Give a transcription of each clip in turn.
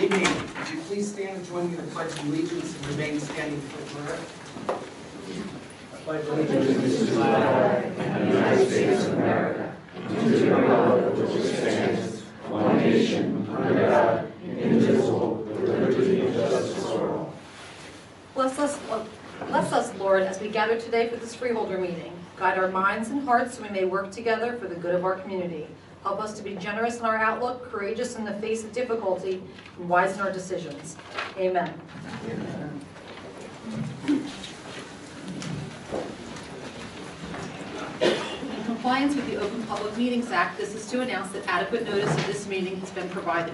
Evening. Would you please stand and join me in the Pledge of Allegiance and remain standing for prayer? I pledge allegiance to the flag of the United States of America, and to the republic for which it stands, one nation, under God, indivisible, with liberty and justice for all. Bless us, Lord, as we gather today for this Freeholder meeting. Guide our minds and hearts so we may work together for the good of our community. Help us to be generous in our outlook, courageous in the face of difficulty, and wise in our decisions. Amen. Amen. In compliance with the Open Public Meetings Act, this is to announce that adequate notice of this meeting has been provided.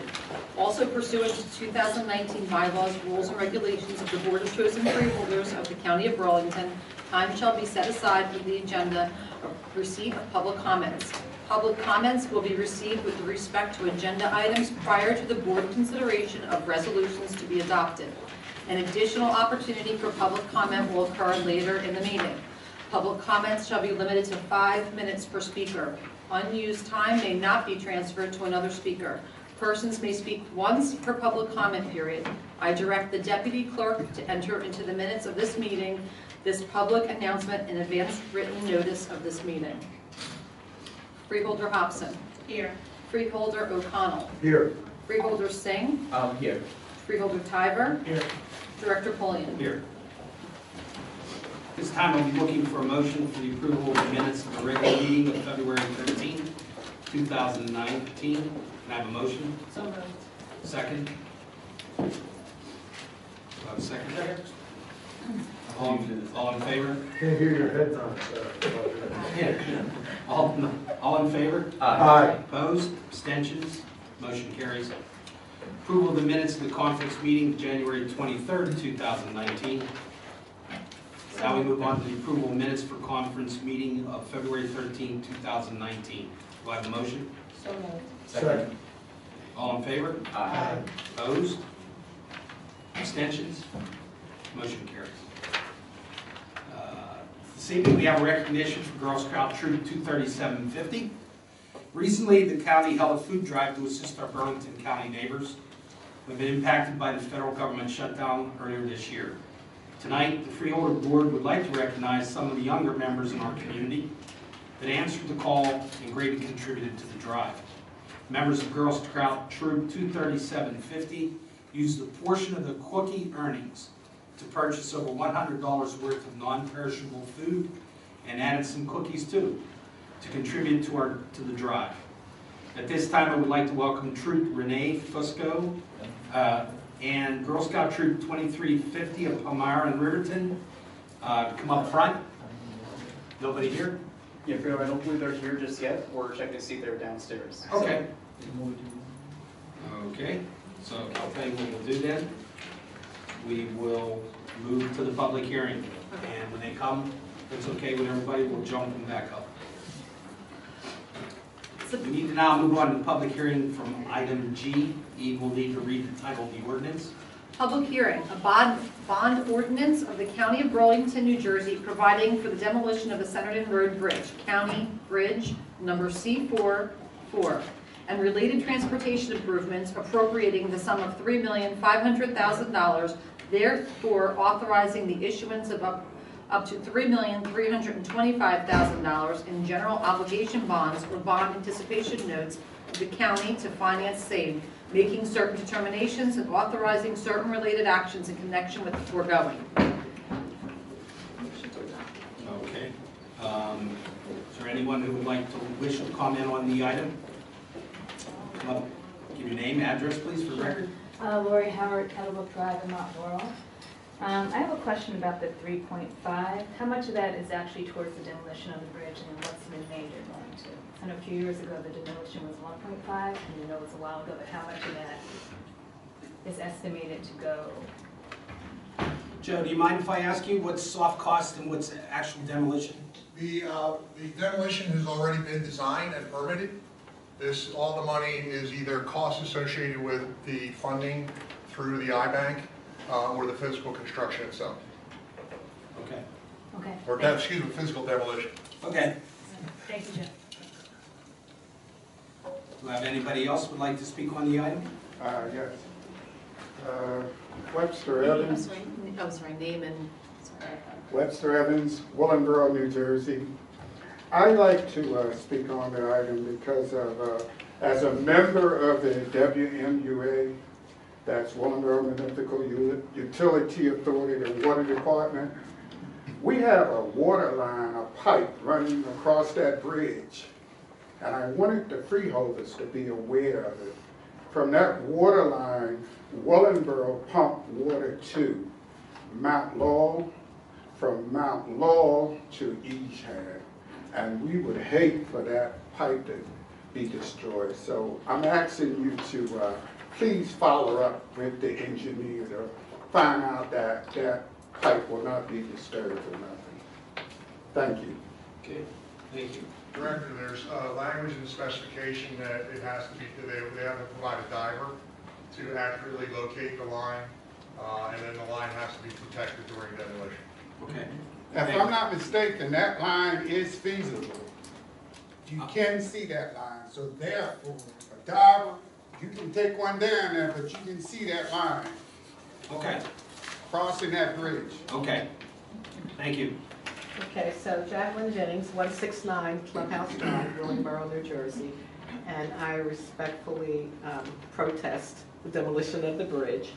Also pursuant to 2019 bylaws, rules, and regulations of the Board of Chosen Freeholders of the County of Burlington, time shall be set aside for the agenda of receipt of public comments. Public comments will be received with respect to agenda items prior to the board consideration of resolutions to be adopted. An additional opportunity for public comment will occur later in the meeting. Public comments shall be limited to 5 minutes per speaker. Unused time may not be transferred to another speaker. Persons may speak once per public comment period. I direct the deputy clerk to enter into the minutes of this meeting this public announcement in advance written notice of this meeting. Freeholder Hobson. Here. Freeholder O'Connell. Here. Freeholder Singh. Here. Freeholder Tiver. Here. Director Pulliam. Here. This time I'll be looking for a motion for the approval of the minutes of the regular meeting of February 13, 2019. Can I have a motion? So moved. Second? Do I have a second? All in favor? Can't hear your heads on. All in favor? Aye. Opposed? Abstentions? Motion carries. Approval of the minutes of the conference meeting of January 23rd, 2019. Now we move on to the approval of minutes for conference meeting of February 13, 2019. Do I have a motion? So moved. Second. All in favor? Aye. Opposed? Abstentions? Motion carries. This evening we have a recognition for Girl Scout Troop 23750. Recently, the county held a food drive to assist our Burlington County neighbors who have been impacted by the federal government shutdown earlier this year. Tonight, the Freeholder Board would like to recognize some of the younger members in our community that answered the call and greatly contributed to the drive. Members of Girl Scout Troop 23750 used a portion of the cookie earnings to purchase over $100 worth of non-perishable food and added some cookies too to contribute to the drive. At this time, I would like to welcome Troop Renee Fusco and Girl Scout Troop 2350 of Palmyra and Riverton to come up front. Nobody here? Yeah, I don't believe they're here just yet. We're checking to see if they're downstairs. Okay. Okay, so I'll tell you what we'll do then. We will move to the public hearing. And when they come, if it's okay with everybody, we'll jump them back up. So we need to now move on to the public hearing from item G. Eve will need to read the title of the ordinance. Public hearing, a bond ordinance of the County of Burlington, New Jersey, providing for the demolition of the Centerton Road Bridge, County Bridge number C44, and related transportation improvements, appropriating the sum of $3,500,000, therefore authorizing the issuance of up to $3,325,000 in general obligation bonds or bond anticipation notes of the county to finance same, making certain determinations and authorizing certain related actions in connection with the foregoing. Okay. Is there anyone who would like to wish to comment on the item? Come up, give your name, address, please, for the record. Lori Howard, Kettlebrook Drive in Mount Laurel. I have a question about the 3.5. How much of that is actually towards the demolition of the bridge, and what's the remainder going to? I know a few years ago the demolition was 1.5, and you know it was a while ago, but how much of that is estimated to go? Joe, do you mind if I ask you what's soft cost and what's actual demolition? The demolition has already been designed and permitted. All the money is either costs associated with the funding through the I-Bank or the physical construction itself. Okay. Okay. Or, excuse me, physical demolition. Okay. Thank you, Jeff. Do I have anybody else who would like to speak on the item? Yes. Webster I'm Evans, sorry, name and, sorry. Webster Evans, Willenboro, New Jersey. I like to speak on the item because of, as a member of the WMUA, that's Willenboro Municipal Utility Authority, the Water Department, we have a water line, a pipe running across that bridge. And I wanted the freeholders to be aware of it. From that water line, Willenboro pumped water to Mount Laurel, from Mount Laurel to Eastham. And we would hate for that pipe to be destroyed. So I'm asking you to please follow up with the engineer to find out that that pipe will not be disturbed or nothing. Thank you. Okay, thank you. Director, there's language in the specification that it has to be, they have to provide a diver to accurately locate the line, and then the line has to be protected during demolition. Okay. If I'm not mistaken, that line is feasible. You can see that line, so therefore, a diver, you can take one down there, but you can see that line Okay, crossing that bridge. okay. Thank you. Okay, so Jacqueline Jennings, 169 Clubhouse Drive, Willingboro, New Jersey, and I respectfully protest the demolition of the bridge.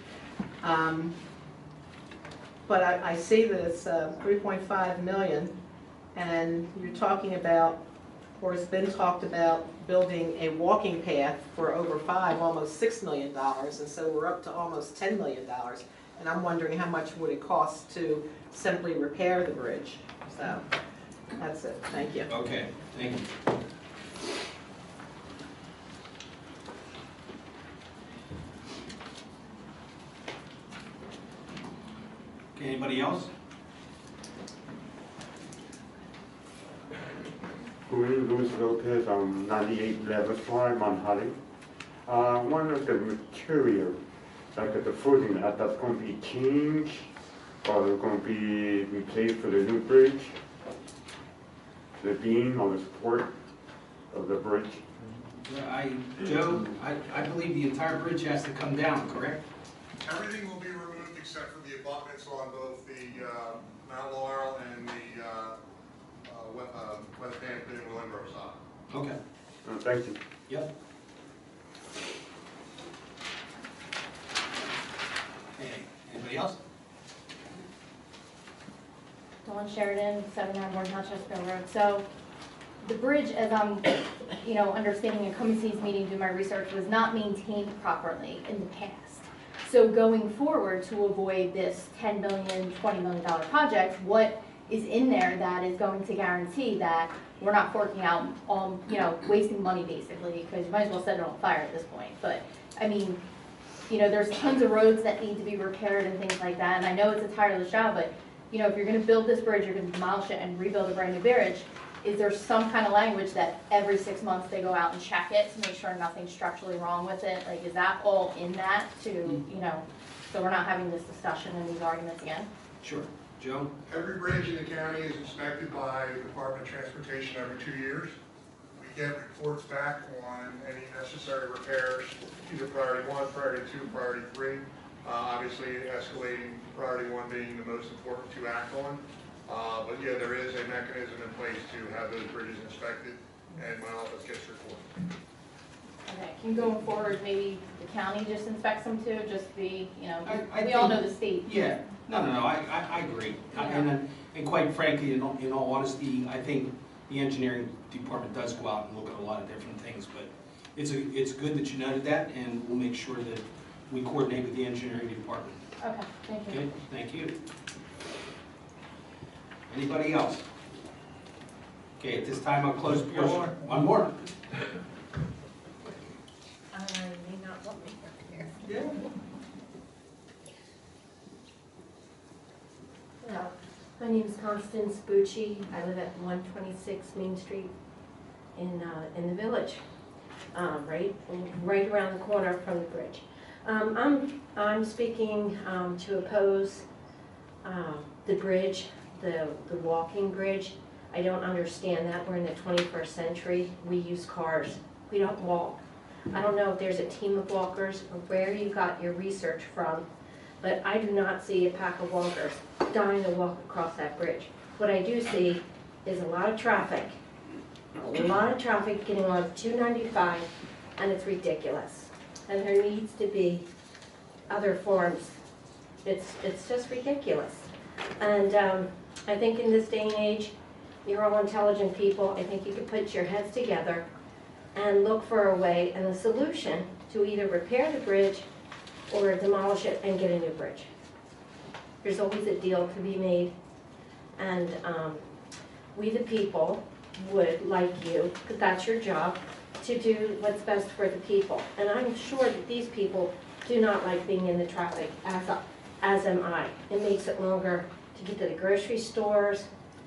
But I see this 3.5 million, and you're talking about, or it's been talked about, building a walking path for over almost $6 million, and so we're up to almost $10 million. And I'm wondering how much would it cost to simply repair the bridge? So, that's it, thank you. Okay, thank you. Okay, anybody else? Luis Lopez on 98 Levis Drive, Mount Holly. One of the material, like the footing, that's going to be changed or going to be replaced for the new bridge? The beam or the support of the bridge? Joe, I believe the entire bridge has to come down, correct? Everything will be removed except for the abutments on both the Mount Laurel and the West Hampton and Willingboro side. Okay, Thank you. yep. Okay, anybody else? Dawn Sheridan, 791 Rochester Road. So the bridge, as I'm, understanding in coming to these meetings, doing my research, was not maintained properly in the past. So going forward, to avoid this $10 million, $20 million project, what is in there that is going to guarantee that we're not forking out, wasting money basically, because you might as well set it on fire at this point. But I mean, there's tons of roads that need to be repaired and things like that. And I know it's a tireless job, but if you're going to build this bridge, you're going to demolish it and rebuild a brand new bridge. Is there some kind of language that every 6 months they go out and check it to make sure nothing's structurally wrong with it? Like, is that all in that to, so we're not having this discussion and these arguments again? Sure. Joe? Every bridge in the county is inspected by the Department of Transportation every 2 years. We get reports back on any necessary repairs, either priority 1, priority 2, priority 3. Obviously, escalating priority 1 being the most important to act on. But yeah, there is a mechanism in place to have those bridges inspected, and my office gets reported. Okay, can going forward, maybe the county just inspects them too, just be, I we all think- know the state. Yeah, no, I agree. And quite frankly, in all honesty, I think the engineering department does go out and look at a lot of different things, but it's good that you noted that, and we'll make sure that we coordinate with the engineering department. Okay, thank you. Okay, thank you. Anybody else? Okay, at this time, I'll close. One more. May not want me here. Yeah. Hello, my name is Constance Bucci. I live at 126 Main Street in the village, right around the corner from the bridge. I'm speaking to oppose the bridge, the walking bridge. I don't understand that. We're in the 21st century. We use cars. We don't walk. I don't know if there's a team of walkers or where you got your research from, but I do not see a pack of walkers dying to walk across that bridge. What I do see is a lot of traffic getting on 295, and it's ridiculous. And there needs to be other forms. It's just ridiculous. And I think in this day and age, you're all intelligent people. I think you could put your heads together and look for a way and a solution to either repair the bridge or demolish it and get a new bridge. There's always a deal to be made. And we the people would like you, because that's your job, to do what's best for the people. And I'm sure that these people do not like being in the traffic, as am I. It makes it longer to get to the grocery stores,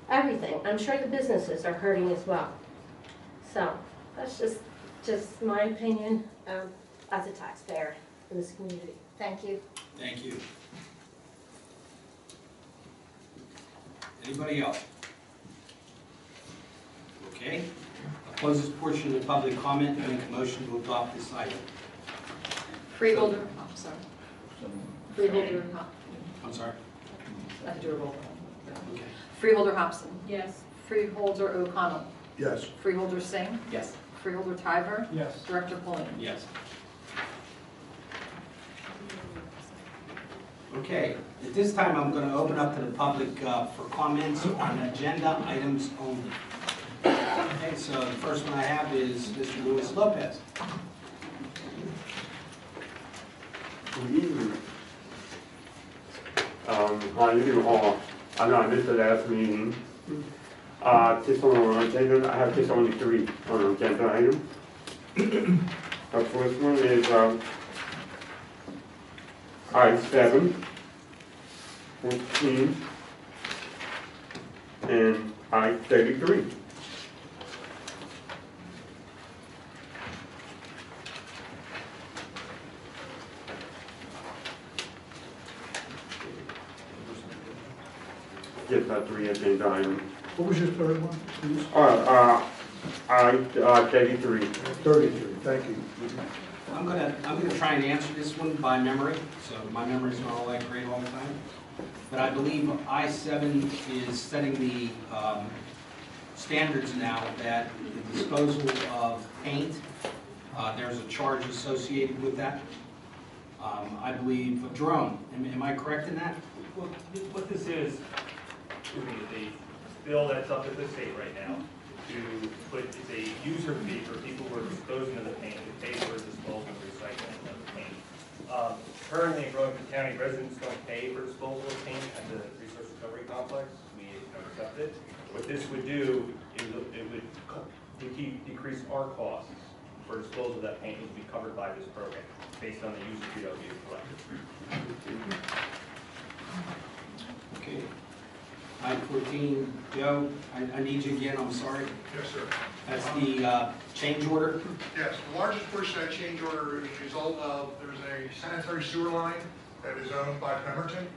everything. I'm sure the businesses are hurting as well. So that's just my opinion as a taxpayer in this community. Thank you. Thank you. Anybody else? Okay. I'll close this portion of the public comment and make a motion to adopt this item. Freeholder, oh, sorry. Freeholder, I'm sorry. I have to do a roll call. Okay. Freeholder Hobson. Yes. Freeholder O'Connell. Yes. Freeholder Singh. Yes. Freeholder Tiver. Yes. Director Pulliam. Yes. Okay, at this time, I'm going to open up to the public for comments on agenda items only. Okay, so the first one I have is Mr. Luis Lopez. Good evening. How you doing all? I know I missed the last meeting. Just on agenda, I have just only 3 on agenda item. The first one is I-7, 14, and I-33. Just that 3 agenda items. What was your third one, please? I-33. 33, thank you. I'm gonna try and answer this one by memory, so my memory's not all that great all the time. But I believe I-7 is setting the standards now that the disposal of paint, there's a charge associated with that. I believe, Jerome, am I correct in that? Well, what this is the bill that's up at the state right now to put, it's a user fee for people who are disposing of the paint, to pay for disposal and recycling of the paint. Currently in Burlington County, residents don't pay for disposal of paint at the Resource Recovery Complex. We accept it. What this would do is it would decrease our costs for disposal of that paint. It would be covered by this program based on the user fee that we collected. Okay. I-14, Joe, I need you again, I'm sorry. Yes, sir. That's the change order? Yes, the largest portion of that change order is a result of, there's a sanitary sewer line that is owned by Pemberton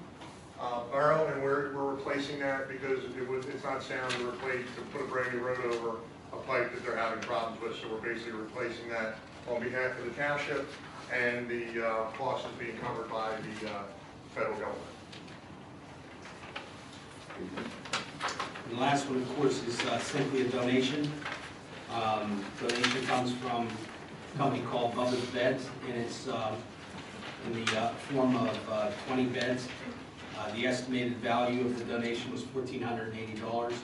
Borough, and we're replacing that because it's not sound to replace, to put a brand new road over a pipe that they're having problems with, so we're basically replacing that on behalf of the township, and the cost is being covered by the federal government. The last one, of course, is simply a donation. Donation comes from a company called Bubba's Beds, and it's in the form of 20 beds. The estimated value of the donation was $1,480,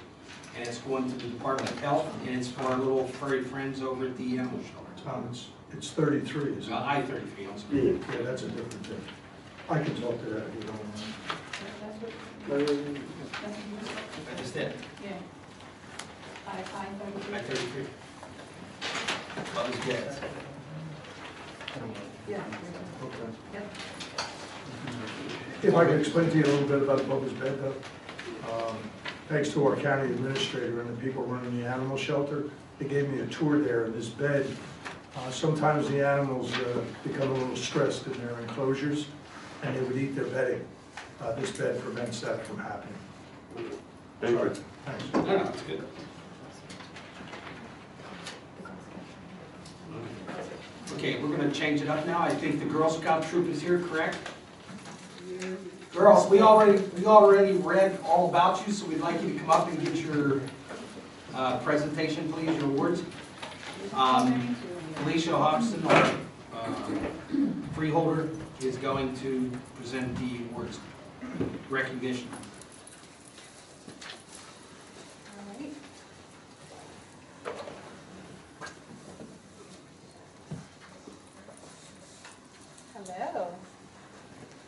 and it's going to the Department of Health, and it's for our little furry friends over at the animal shelter. It's 33, isn't it? I-33, I'm sorry. Yeah, that's a different thing. I can talk to that if you don't mind. I just did. Yeah. I-33. Bubba's Beds. Yeah. Okay. Yep. If I could explain to you a little bit about Bubba's Bed, though. Thanks to our county administrator and the people running the animal shelter, they gave me a tour there, and this bed, sometimes the animals become a little stressed in their enclosures, and they would eat their bedding. This bed prevents that from happening. Thank you. Thanks. No, that's good. Okay, we're gonna change it up now. I think the Girl Scout troop is here, correct? Girls, we already read all about you, so we'd like you to come up and get your presentation, please, your awards. Felicia Hobson, our freeholder, is going to present the awards recognition. Hello.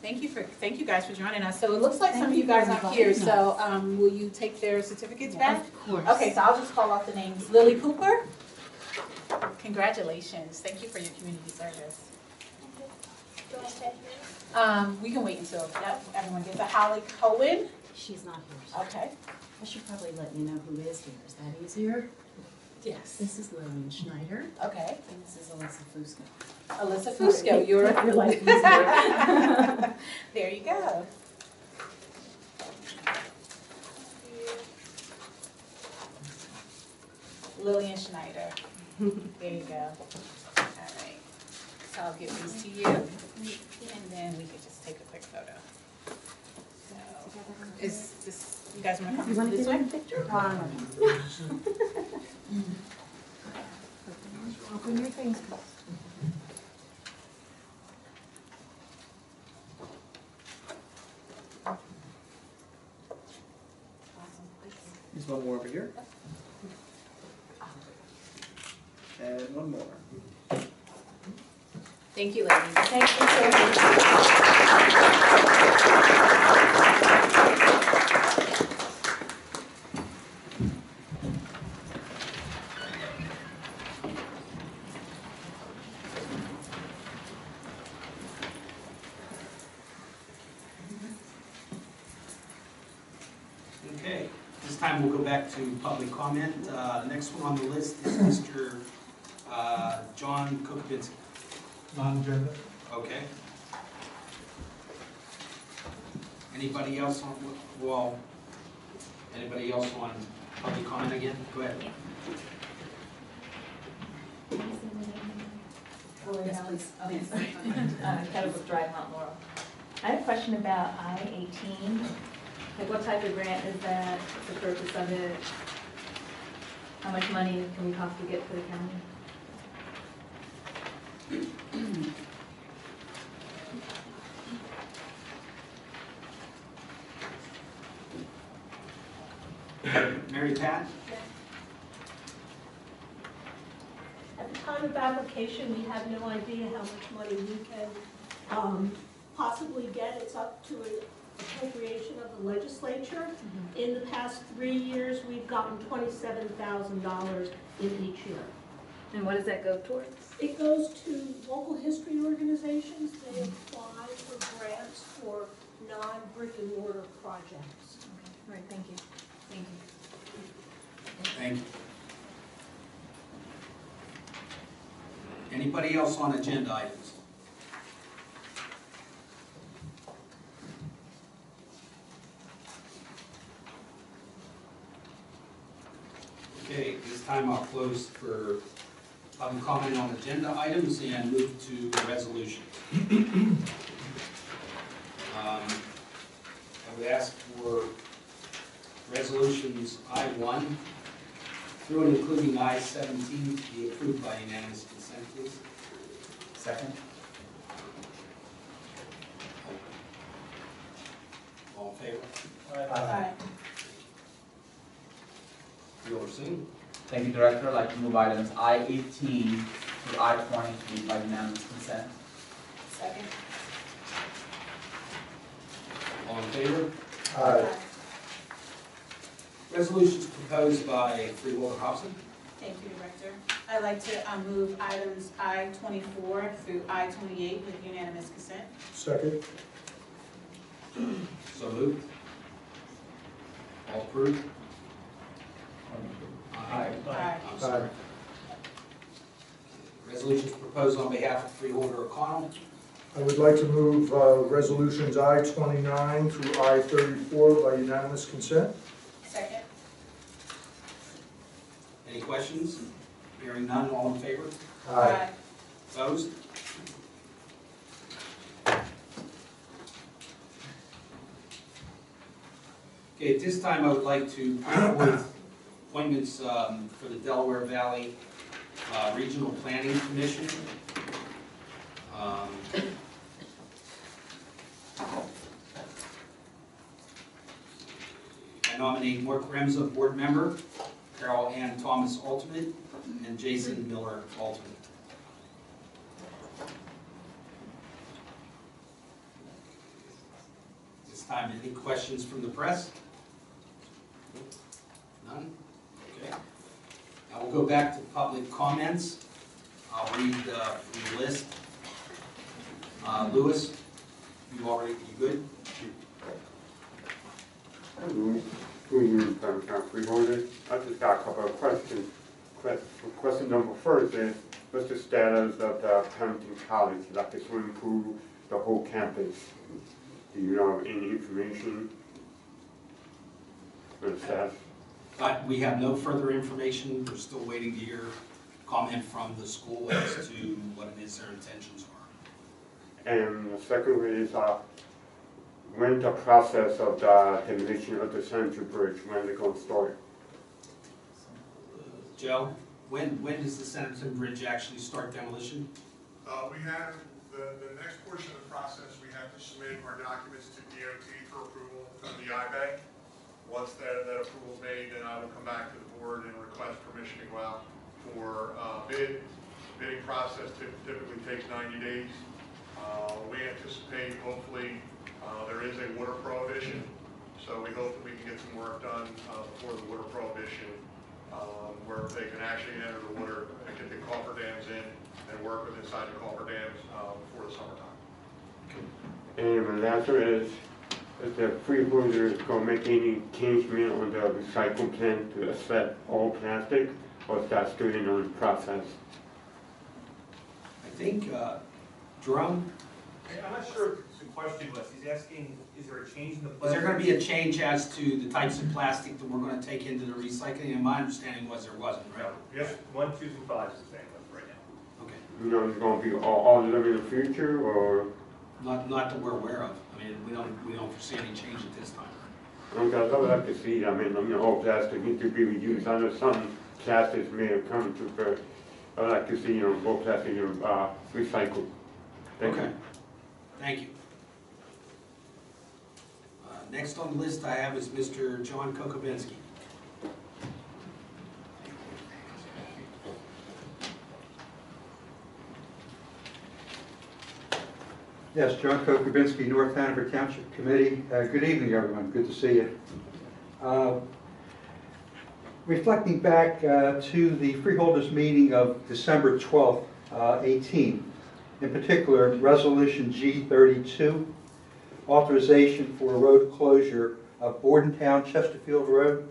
Thank you guys for joining us. So it looks like some of you guys aren't here, so will you take their certificates back? Of course. Okay, so I'll just call off the names. Lily Cooper. Congratulations. Thank you for your community service. We can wait until everyone gets a Holly Cohen. She's not here. So Okay. I should probably let you know who is here. Is that easier? Yes. This is Lillian Schneider. Okay. And this is Alyssa Fusco. Alyssa Fusco, you're Your life easier. There you go. Lillian Schneider. There you go. All right. So I'll give these to you, and then we could just take a quick photo. So, is this, you guys want to come this way? Picture? Open your things. There's one more over here. And one more. Thank you, ladies. Thank you so much. Okay, this time we'll go back to public comment. The next one on the list is Mr. John Kukovic. Non-agenda. Okay. Anybody else on, well, anybody else on public comment again? Go ahead. Yes, please. Kettlebrook Drive, Mount Laurel. I have a question about I-18. Like, what type of grant is that? What's the purpose of it? How much money can we possibly get for the county? Mary Pat? At the time of application, we have no idea how much money we can possibly get. It's up to an appropriation of the legislature. In the past 3 years, we've gotten $27,000 in each year. And what does that go towards? It goes to local history organizations. They apply for grants for non-brick and mortar projects. Okay, all right, thank you. Thank you. Thank you. Anybody else on agenda items? Okay, this time I'll close for public comment on agenda items and move to resolution. I would ask for resolutions I-1 through and including I-17 to be approved by unanimous consent, please. Second. All in favor? Aye. You'll sing. Thank you, Director. I'd like to move items I-18 through I-20 to be by unanimous consent. Second. All in favor? Aye. Resolutions proposed by Freeholder Hobson. Thank you, Director. I'd like to move items I-24 through I-28 with unanimous consent. Second. So moved. All approved? Aye. Aye. I'm sorry. Resolutions proposed on behalf of Freeholder O'Connell. I would like to move resolutions I-29 through I-34 by unanimous consent. Second. Any questions? Hearing none, all in favor? Aye. Opposed? Okay, at this time, I would like to put forth appointments for the Delaware Valley Regional Planning Commission. I nominate Mark Remza, board member, Carol Ann Thomas, alternate, and Jason Miller, alternate. This time, any questions from the press? None? Okay. Now we'll go back to public comments. I'll read from the list. Lewis, you good? Hello, Freeholder. I just got a couple of questions. Question number first is, what's the status of the Burlington College, like the swimming pool, the whole campus? Do you know any information for the staff? We have no further information. We're still waiting to hear comment from the school as to what it is their intentions are. And the second one is, when the process of the demolition of the Central Bridge, when they're going to start? Joe, when does the Centerton Bridge actually start demolition? We have the next portion of the process, we have to submit our documents to DOT for approval from the IBank. Once that approval is made, then I will come back to the board and request permission to go out for bid. The bidding process typically takes 90 days. We anticipate, hopefully, there is a water prohibition, so we hope that we can get some work done before the water prohibition, where they can actually enter the water and get the cofferdams in and work with inside the cofferdams before the summertime. And the last one is the Freeholder going to make any changement on the recycle plan to accept all plastic, or is that still in the process? I think, Jerome? I'm not sure if the question was, he's asking, is there a change in the plan? Is there going to be a change as to the types of plastic that we're going to take into the recycling? And my understanding was there wasn't, right? Yes, 1, 2, and 5 is the same one right now. Okay. You know, it's going to be all of them in the future, or? Not that we're aware of. I mean, we don't foresee any change at this time. Okay, I would like to see, I mean, all plastic needs to be reused. I know some plastics may have come to, but I'd like to see, all plastic, recycled. Thank you. Thank you. Next on the list I have is Mr. John Kokobinski. Yes, John Kokobinski, North Hanover Township Committee. Good evening, everyone. Good to see you. Reflecting back to the Freeholders meeting of December 12th, 18, in particular, Resolution G32, authorization for road closure of Bordentown Chesterfield Road,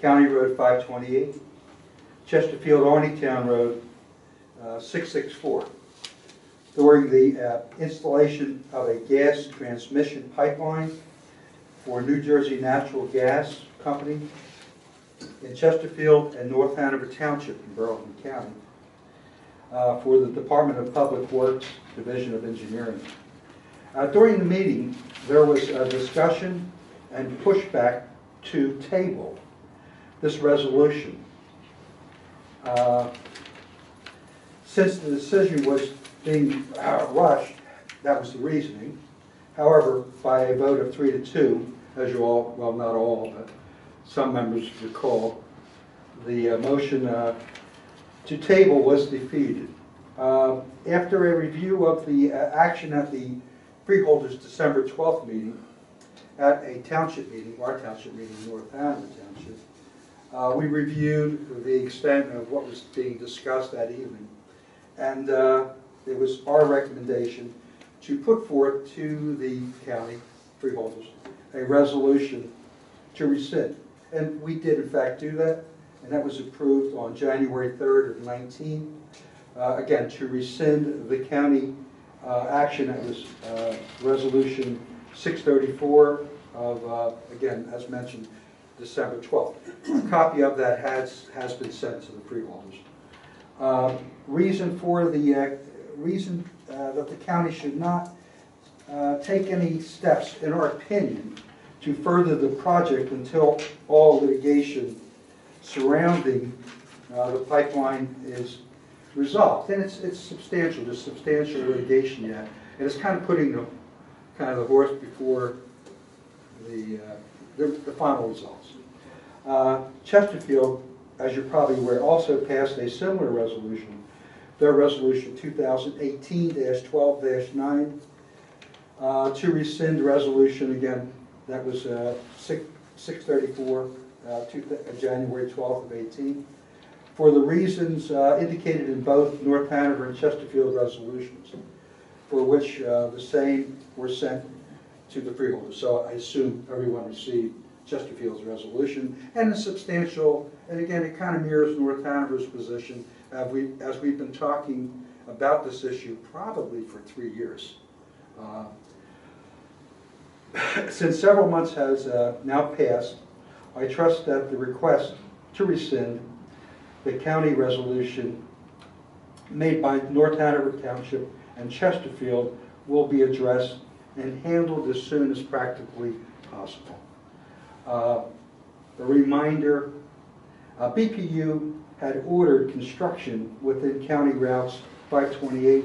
County Road 528, Chesterfield Arneytown Road 664. During the installation of a gas transmission pipeline for New Jersey Natural Gas Company in Chesterfield and North Hanover Township in Burlington County for the Department of Public Works Division of Engineering. During the meeting, there was a discussion and pushback to table this resolution. Since the decision was being rushed, that was the reasoning. However, by a vote of 3-2, as you all, well, not all, but some members recall, the motion to table was defeated. After a review of the action at the Freeholders December 12th meeting, at a township meeting, our township meeting in North Hanover Township, we reviewed the extent of what was being discussed that evening. And it was our recommendation to put forth to the county freeholders a resolution to rescind. And we did in fact do that, and that was approved on January 3rd of 19. Again, to rescind the county action that was resolution 634 of, again, as mentioned, December 12th. A copy of that has been sent to the freeholders. Reason for the reason that the county should not take any steps, in our opinion, to further the project until all litigation surrounding the pipeline is resolved. And it's substantial, there's substantial litigation yet. And it's kind of putting the horse before the final results. Chesterfield, as you're probably aware, also passed a similar resolution, their resolution 2018-12-9, to rescind resolution, again, that was 634, January 12th of 18, for the reasons indicated in both North Hanover and Chesterfield resolutions, for which the same were sent to the freeholders. So I assume everyone received Chesterfield's resolution, and it's substantial, and again, it kind of mirrors North Hanover's position as we've been talking about this issue probably for 3 years. Since several months has now passed, I trust that the request to rescind the county resolution made by North Hanover Township and Chesterfield will be addressed and handled as soon as practically possible. A reminder, BPU had ordered construction within county routes 528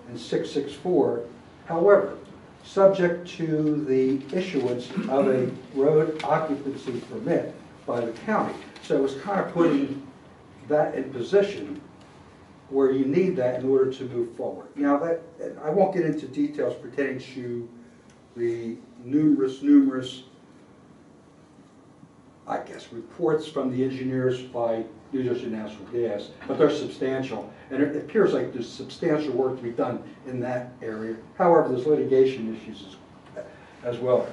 and 664. However, subject to the issuance of a road occupancy permit by the county. So it was kind of putting that in position where you need that in order to move forward. Now, I won't get into details pertaining to the numerous, I guess, reports from the engineers by New Jersey Natural Gas, but they're substantial, and it appears like there's substantial work to be done in that area. However, there's litigation issues as well.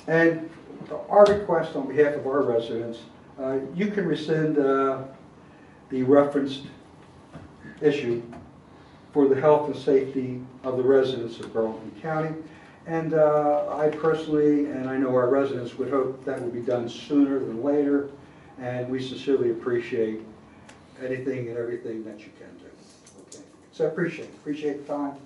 And our request on behalf of our residents, you can rescind the referenced issue for the health and safety of the residents of Burlington County. And I personally, and I know our residents, would hope that would be done sooner than later. And we sincerely appreciate anything and everything that you can do. Okay. So I appreciate the time,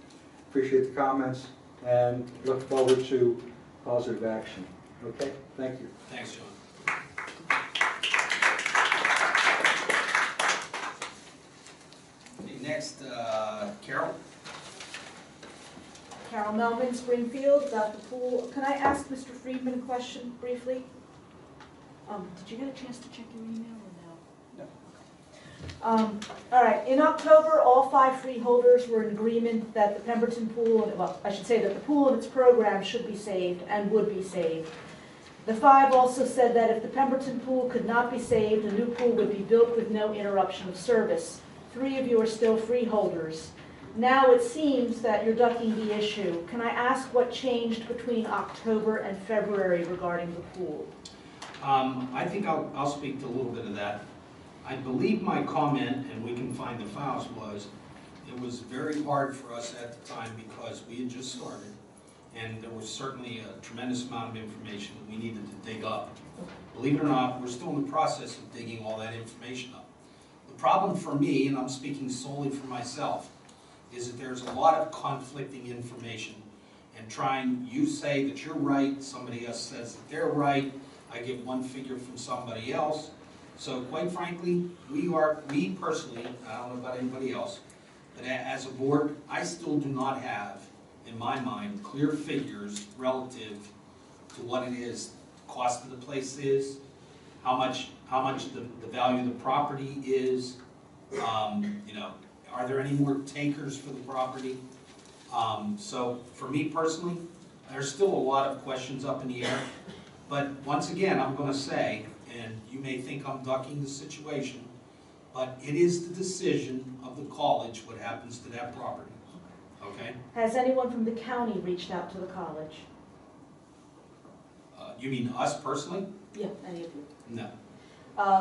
appreciate the comments, and look forward to positive action. Okay, thank you. Thanks, John. Okay, next, Carol. Carol Melvin, Springfield, about the pool. Can I ask Mr. Friedman a question briefly? Did you get a chance to check your email or no? No. All right. In October, all 5 freeholders were in agreement that the Pemberton pool, well, I should say that the pool and its program should be saved and would be saved. The 5 also said that if the Pemberton pool could not be saved, a new pool would be built with no interruption of service. 3 of you are still freeholders. Now it seems that you're ducking the issue. Can I ask what changed between October and February regarding the pool? I think I'll speak to a little bit of that. I believe my comment, and we can find the files, was it was very hard for us at the time because we had just started, and there was certainly a tremendous amount of information that we needed to dig up. Believe it or not, we're still in the process of digging all that information up. The problem for me, and I'm speaking solely for myself, is that there's a lot of conflicting information, and you say that you're right, somebody else says that they're right, I get one figure from somebody else. So quite frankly, we personally, I don't know about anybody else, but as a board, I still do not have, in my mind, clear figures relative to what it is, the cost of the place is, how much the value of the property is, are there any more takers for the property? So for me personally, there's still a lot of questions up in the air. But once again, I'm going to say, and you may think I'm ducking the situation, but it is the decision of the college what happens to that property. Okay? Has anyone from the county reached out to the college? You mean us personally? Yeah, any of you. No.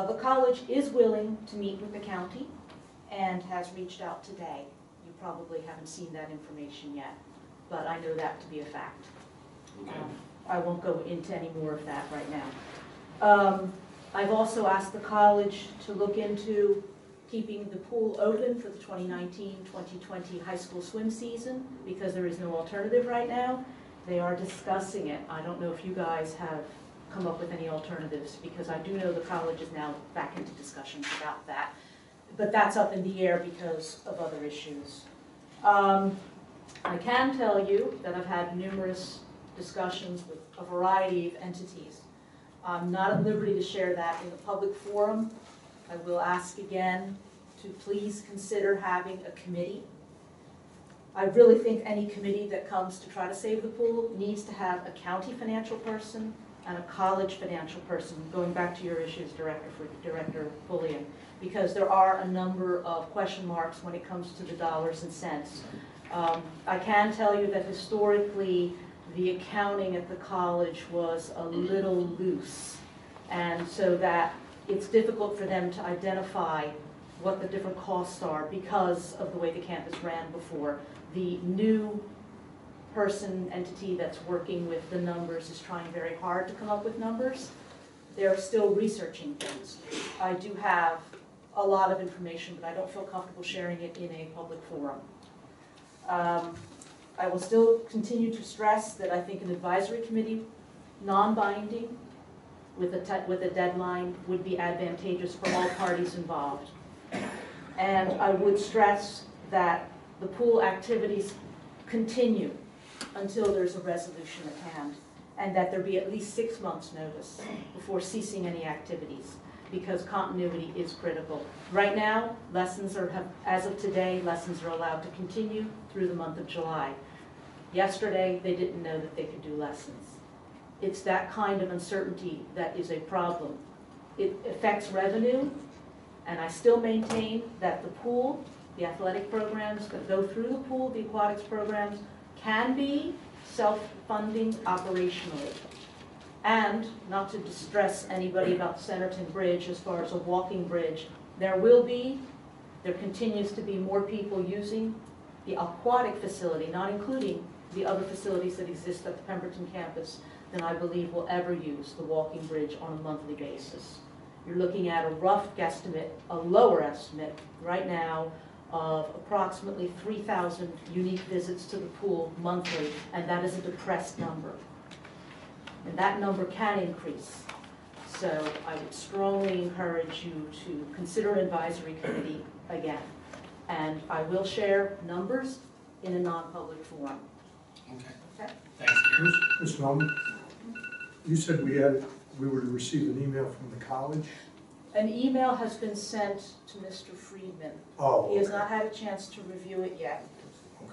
The college is willing to meet with the county and has reached out today. You probably haven't seen that information yet, but I know that to be a fact. Okay. I won't go into any more of that right now. I've also asked the college to look into keeping the pool open for the 2019-2020 high school swim season because there is no alternative right now. They are discussing it. I don't know if you guys have come up with any alternatives, because I do know the college is now back into discussions about that. But that's up in the air because of other issues. I can tell you that I've had numerous discussions with a variety of entities. I'm not at liberty to share that in the public forum. I will ask again to please consider having a committee. I really think any committee that comes to try to save the pool needs to have a county financial person and a college financial person, going back to your issues, Director Bullion, because there are a number of question marks when it comes to the dollars and cents. I can tell you that historically, the accounting at the college was a little loose, and so that it's difficult for them to identify what the different costs are because of the way the campus ran before. The new entity that's working with the numbers is trying very hard to come up with numbers. They're still researching things. I do have a lot of information, but I don't feel comfortable sharing it in a public forum. I will still continue to stress that I think an advisory committee, non-binding, with a deadline would be advantageous for all parties involved. And I would stress that the pool activities continue until there's a resolution at hand, and that there be at least 6 months' notice before ceasing any activities, because continuity is critical. Right now, as of today, lessons are allowed to continue through the month of July. Yesterday, they didn't know that they could do lessons. It's that kind of uncertainty that is a problem. It affects revenue, and I still maintain that the pool, the athletic programs that go through the pool, the aquatics programs, can be self-funding operationally. And not to distress anybody about Centerton Bridge as far as a walking bridge, there continues to be more people using the aquatic facility, not including the other facilities that exist at the Pemberton campus, than I believe will ever use the walking bridge on a monthly basis. You're looking at a rough guesstimate, a lower estimate right now, of approximately 3,000 unique visits to the pool monthly, and that is a depressed number. And that number can increase. So I would strongly encourage you to consider an advisory committee again. And I will share numbers in a non-public forum. Okay. Thanks, Karen. Ms. Norman, you said we were to receive an email from the college? An email has been sent to Mr. Friedman. Oh, He has not had a chance to review it yet.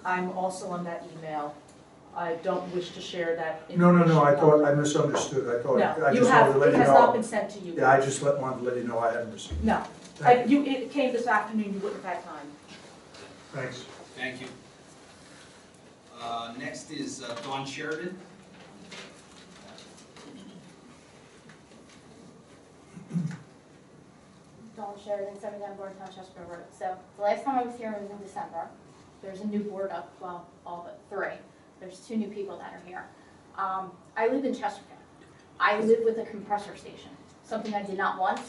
I'm also on that email. I don't wish to share that information. No, I thought, I misunderstood. I thought, No, I just wanted to let it you has know. not been sent to you. Yeah, I just wanted to let you know I hadn't received it. No. Thank It came this afternoon, you wouldn't have had time. Thanks. Thank you. Next is Dawn Sheridan. Dawn Sheridan, 79 Burlington, Chester Road. So the last time I was here was in December. There's a new board up, well, all but 3. There's 2 new people that are here. I live in Chesterfield. I live with a compressor station, something I did not want,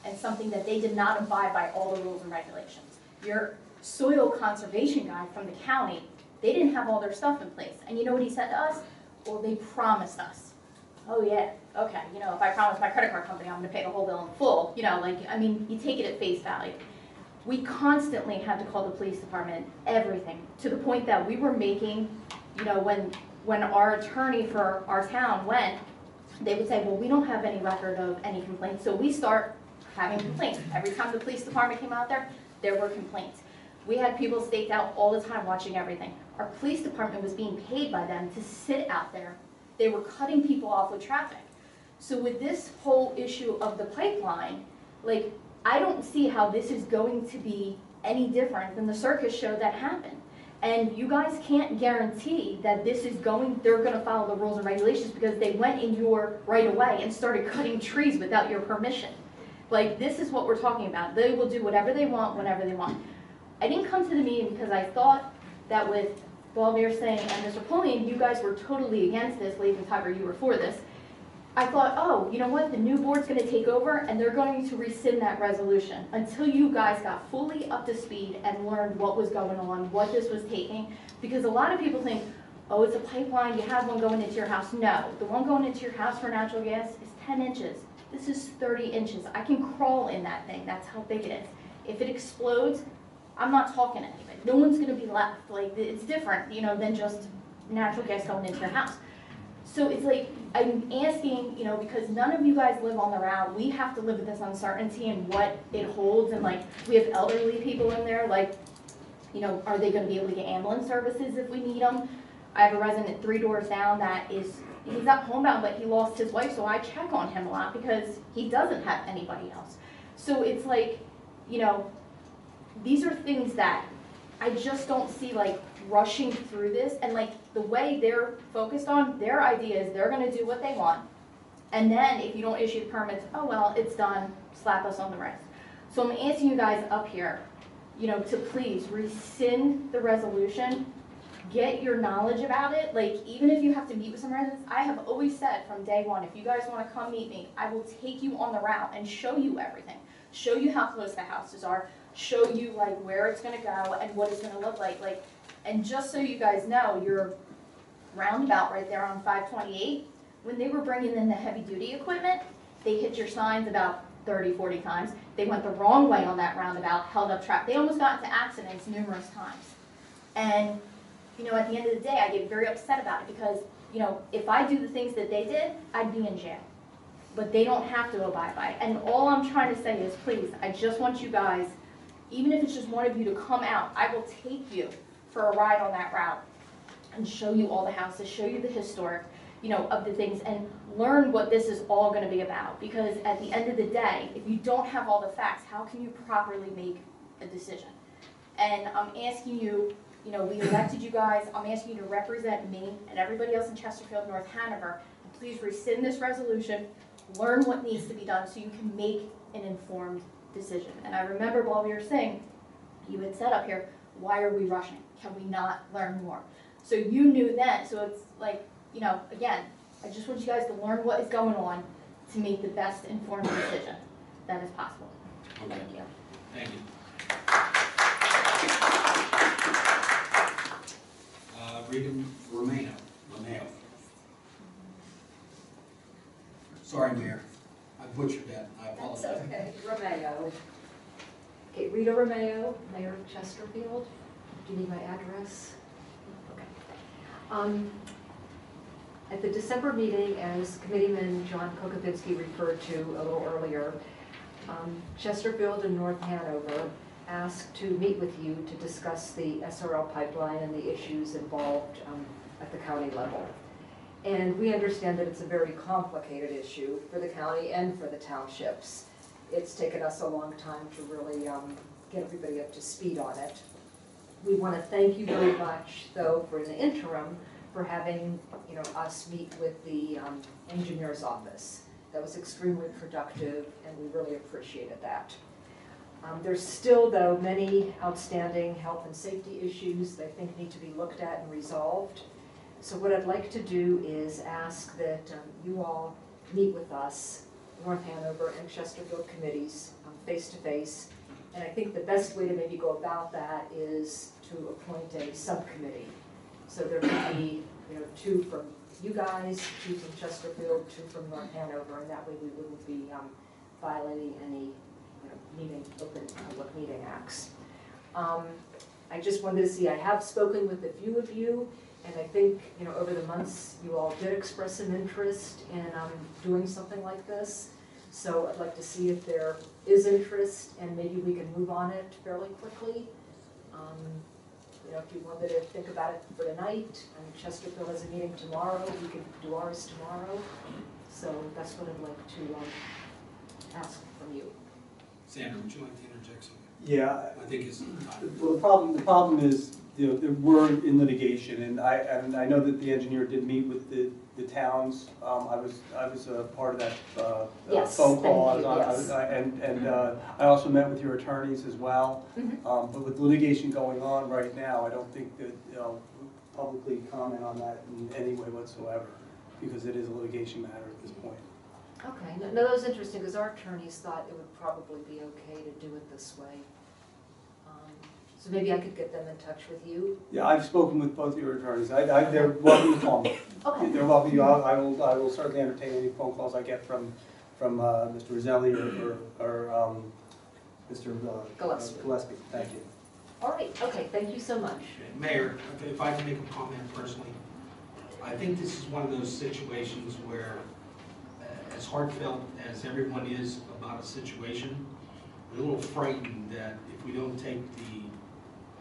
and something that they did not abide by all the rules and regulations. Your soil conservation guy from the county, they didn't have all their stuff in place. And you know what he said to us? Well, they promised us. Oh yeah, okay, you know, if I promise my credit card company I'm gonna pay the whole bill in full, you know, like, I mean, you take it at face value. We constantly had to call the police department, everything, to the point that we were making, you know, when our attorney for our town went, they would say, well, we don't have any record of any complaints, so we start having complaints. Every time the police department came out there were complaints. We had people staked out all the time watching everything. Our police department was being paid by them to sit out there. They were cutting people off with traffic. So with this whole issue of the pipeline, like, I don't see how this is going to be any different than the circus show that happened. And you guys can't guarantee that they're gonna follow the rules and regulations because they went in your right of way and started cutting trees without your permission. Like, this is what we're talking about. They will do whatever they want, whenever they want. I didn't come to the meeting because I thought that with Balmir saying and Mr. Pullian, you guys were totally against this. Latham Tiber, you were for this. I thought, oh, you know what, the new board's gonna take over and they're going to rescind that resolution until you guys got fully up to speed and learned what was going on, what this was taking. Because a lot of people think, oh, it's a pipeline, you have one going into your house. No, the one going into your house for natural gas is 10 inches. This is 30 inches. I can crawl in that thing, that's how big it is. If it explodes, I'm not talking to anybody. No one's gonna be left. Like, it's different, you know, than just natural gas going into your house. So it's like, I'm asking, you know, because none of you guys live on the route, we have to live with this uncertainty and what it holds, and like, we have elderly people in there, like, you know, are they gonna be able to get ambulance services if we need them? I have a resident 3 doors down that is, he's not homebound, but he lost his wife, so I check on him a lot because he doesn't have anybody else. So it's like, you know, these are things that I just don't see like rushing through this, and like the way they're focused on, their idea is they're gonna do what they want, and then if you don't issue the permits, oh well, it's done, slap us on the wrist. So I'm asking you guys up here, you know, to please rescind the resolution, get your knowledge about it. Like, even if you have to meet with some residents, I have always said from day one, if you guys wanna come meet me, I will take you on the route and show you everything. Show you how close the houses are, show you like where it's gonna go and what it's gonna look like. And just so you guys know, your roundabout right there on 528, when they were bringing in the heavy duty equipment, they hit your signs about 30, 40 times. They went the wrong way on that roundabout, held up traffic. They almost got into accidents numerous times. And, you know, at the end of the day, I get very upset about it because, you know, if I do the things that they did, I'd be in jail. But they don't have to abide by it. And all I'm trying to say is, please, I just want you guys, even if it's just one of you to come out, I will take you for a ride on that route and show you all the houses, show you the historic, you know, of the things, and learn what this is all going to be about. Because at the end of the day, if you don't have all the facts, how can you properly make a decision? And I'm asking you, you know, we elected you guys, I'm asking you to represent me and everybody else in Chesterfield, North Hanover, and please rescind this resolution, learn what needs to be done so you can make an informed decision. And I remember while we were saying, you had said up here, why are we rushing? Can we not learn more? So you knew then, so it's like, you know, again, I just want you guys to learn what is going on to make the best informed decision that is possible. Okay. Thank you. Thank you. Rita Romeo. Sorry, Mayor. I butchered that. I apologize. That's okay. Romeo. Okay, Rita Romeo, Mayor of Chesterfield. Do you need my address? Okay. At the December meeting, as Committeeman John Kokovinsky referred to a little earlier, Chesterfield and North Hanover asked to meet with you to discuss the SRL pipeline and the issues involved at the county level. And we understand that it's a very complicated issue for the county and for the townships. It's taken us a long time to really get everybody up to speed on it. We want to thank you very much, though, for the interim, for having us meet with the engineer's office. That was extremely productive, and we really appreciated that. There's still, though, many outstanding health and safety issues that I think need to be looked at and resolved. So what I'd like to do is ask that you all meet with us, North Hanover and Chesterfield committees, face-to-face. And I think the best way to maybe go about that is to appoint a subcommittee. So there could be 2 from you guys, 2 from Chesterfield, 2 from North Hanover, and that way we wouldn't be violating any open public meeting acts. I just wanted to see, I have spoken with a few of you, and I think over the months you all did express some interest in doing something like this. So I'd like to see if there is interest, and maybe we can move on it fairly quickly. If you wanted to think about it for tonight, and Chesterfield has a meeting tomorrow, we could do ours tomorrow. So that's what I'd like to ask from you. Sandra, would you like to interject something? Yeah. I think it's time. Well, the problem is, we're in litigation, and I know that the engineer did meet with the towns. I was a part of that Yes, phone call. thank you, And I also met with your attorneys as well. But with litigation going on right now, I don't think that publicly comment on that in any way whatsoever. because it is a litigation matter at this point. Okay, no, that was interesting, because our attorneys thought it would probably be okay to do it this way. So maybe I could get them in touch with you? Yeah, I've spoken with both your attorneys. They're welcome to call me. Okay. They're welcome. I will certainly entertain any phone calls I get from Mr. Roselli or Mr. Gillespie. Thank you. All right, okay, thank you so much. Mayor, if I can make a comment personally, I think this is one of those situations where, as heartfelt as everyone is about a situation, we're a little frightened that if we don't take the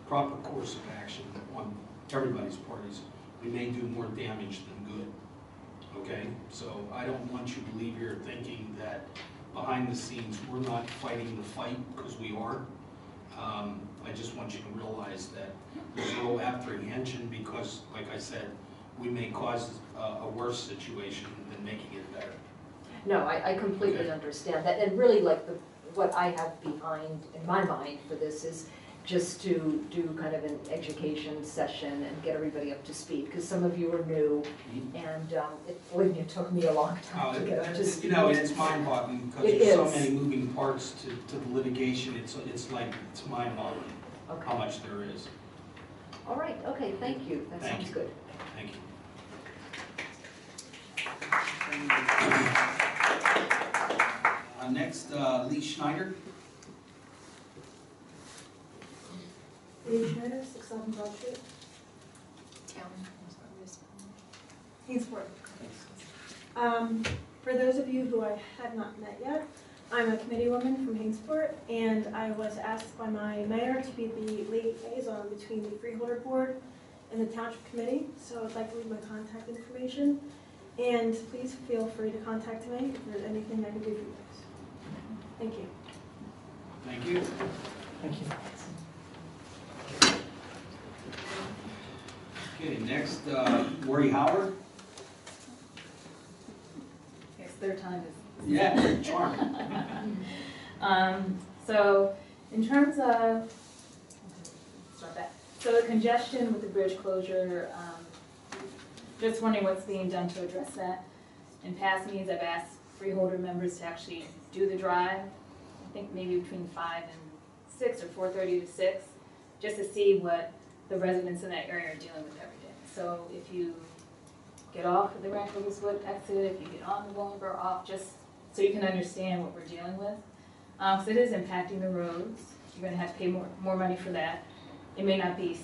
proper course of action on everybody's parties, we may do more damage than good. Okay? So I don't want you to leave here thinking that behind the scenes we're not fighting the fight, because we are. I just want you to realize that there's no apprehension, because, like I said, we may cause a worse situation than making it better. No, I completely understand that, and really like what I have behind, in my mind for this is just to do kind of an education session and get everybody up to speed, because some of you are new, and believe me, it took me a long time to get up to speed. You know, it's mind-boggling, because there's so many moving parts to the litigation. It's mind-boggling how much there is. All right, okay, thank you. That sounds good. Thank you. Next, Lee Schneider. Lee Schneider, 611 Broad Street. Hainsford. For those of you who I had not met yet, I'm a committee woman from Hainsford, and I was asked by my mayor to be the liaison between the Freeholder Board and the Township Committee, so I'd like to leave my contact information, and please feel free to contact me if there's anything I can do for you guys. Thank you. Thank you. Thank you. Okay, next, Lori Howard. It's third time is. Yeah, charm. So in terms of, start that. So the congestion with the bridge closure, just wondering what's being done to address that. In past meetings, I've asked Freeholder members to actually do the drive, I think maybe between 5 and 6 or 4:30 to 6, just to see what the residents in that area are dealing with every day. So if you get off at the Rancho exit, if you get on the Willingboro off, just so you can understand what we're dealing with. Because it is impacting the roads. You're going to have to pay more money for that. It may not be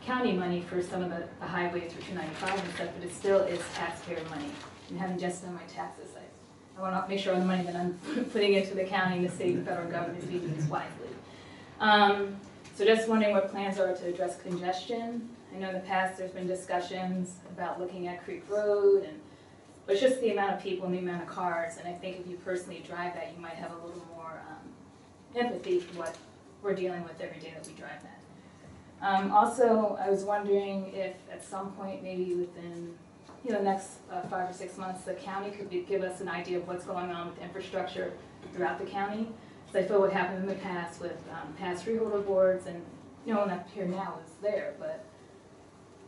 county money for some of the highways through 295 and stuff, but it still is taxpayer money. And having just done my taxes, I want to make sure all the money that I'm putting into the county and the state and federal government is being used wisely. So just wondering what plans are to address congestion. I know in the past there's been discussions about looking at Creek Road, but it's just the amount of people and the amount of cars, and I think if you personally drive that, you might have a little more empathy for what we're dealing with every day that we drive that. Also, I was wondering if at some point, maybe within the next 5 or 6 months, the county could give us an idea of what's going on with infrastructure throughout the county. So I feel what happened in the past with past freeholder boards, and no one up here now is there, but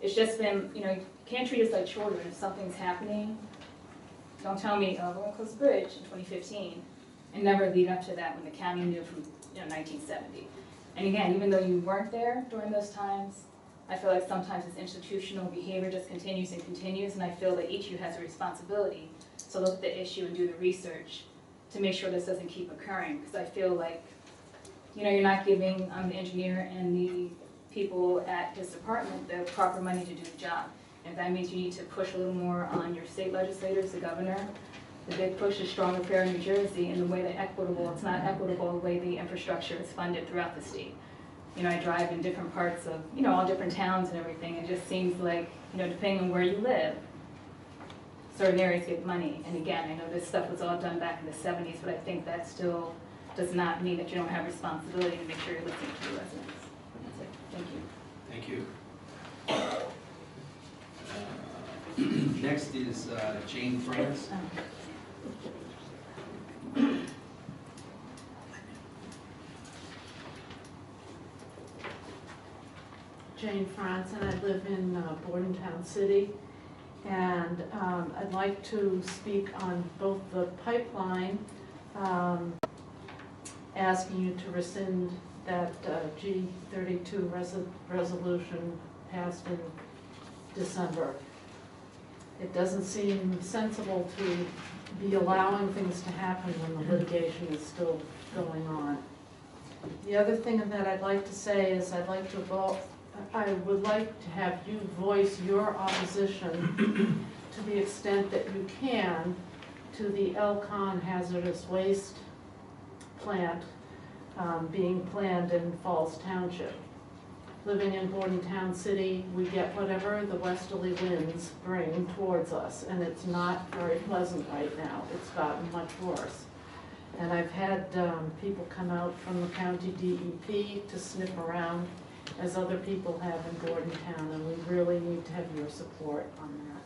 it's just been, you can't treat us like children. If something's happening, don't tell me, oh, we're going to close the bridge in 2015, and never lead up to that when the county knew from 1970. And again, even though you weren't there during those times, I feel like sometimes this institutional behavior just continues and continues, and I feel that each of you has a responsibility to look at the issue and do the research to make sure this doesn't keep occurring. Because I feel like, you're not giving the engineer and the people at his department the proper money to do the job. And that means you need to push a little more on your state legislators, the governor. The big push is stronger fair in New Jersey, and the way that it's not equitable the way the infrastructure is funded throughout the state. I drive in different parts of, all different towns and everything. It just seems like, depending on where you live, certain areas get money. And again, I know this stuff was all done back in the 70s, but I think that still does not mean that you don't have responsibility to make sure you're listening to the residents. That's it. Thank you. Thank you. Next is Jane France. Jane France, and I live in Burlington City. And I'd like to speak on both the pipeline, asking you to rescind that G32 resolution passed in December. It doesn't seem sensible to be allowing things to happen when the litigation is still going on. The other thing that I'd like to say is I would like to have you voice your opposition to the extent that you can to the Elcon hazardous waste plant being planned in Falls Township. Living in Bordentown City, we get whatever the westerly winds bring towards us, and it's not very pleasant right now. It's gotten much worse. And I've had people come out from the county DEP to sniff around, as other people have in Bordentown, and we really need to have your support on that.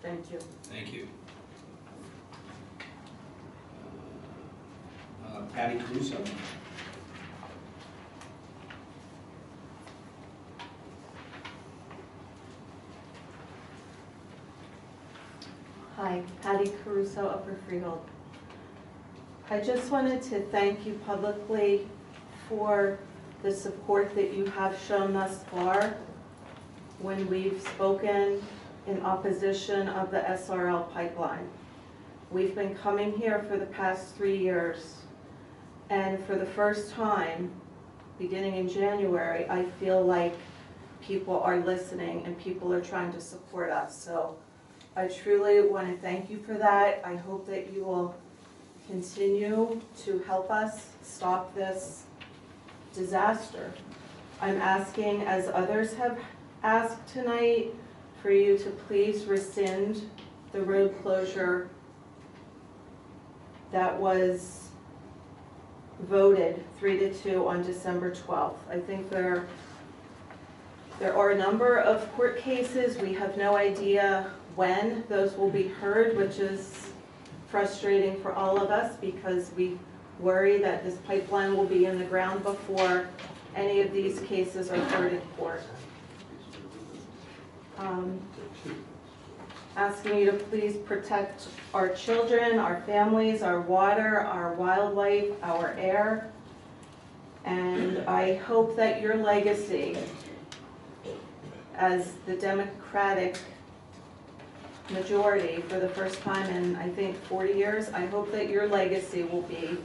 Thank you. Thank you. Patty Caruso. Hi, Patty Caruso, Upper Freehold. I just wanted to thank you publicly for the support that you have shown thus far when we've spoken in opposition of the SRL pipeline. We've been coming here for the past 3 years, and for the first time, beginning in January, I feel like people are listening and people are trying to support us. So I truly want to thank you for that. I hope that you will continue to help us stop this disaster. I'm asking, as others have asked tonight, for you to please rescind the road closure that was voted 3-2 on December 12th. I think there are a number of court cases. We have no idea when those will be heard, which is frustrating for all of us because we worry that this pipeline will be in the ground before any of these cases are heard in court. Asking you to please protect our children, our families, our water, our wildlife, our air. And I hope that your legacy as the Democratic majority for the first time in, I think, 40 years, I hope that your legacy will be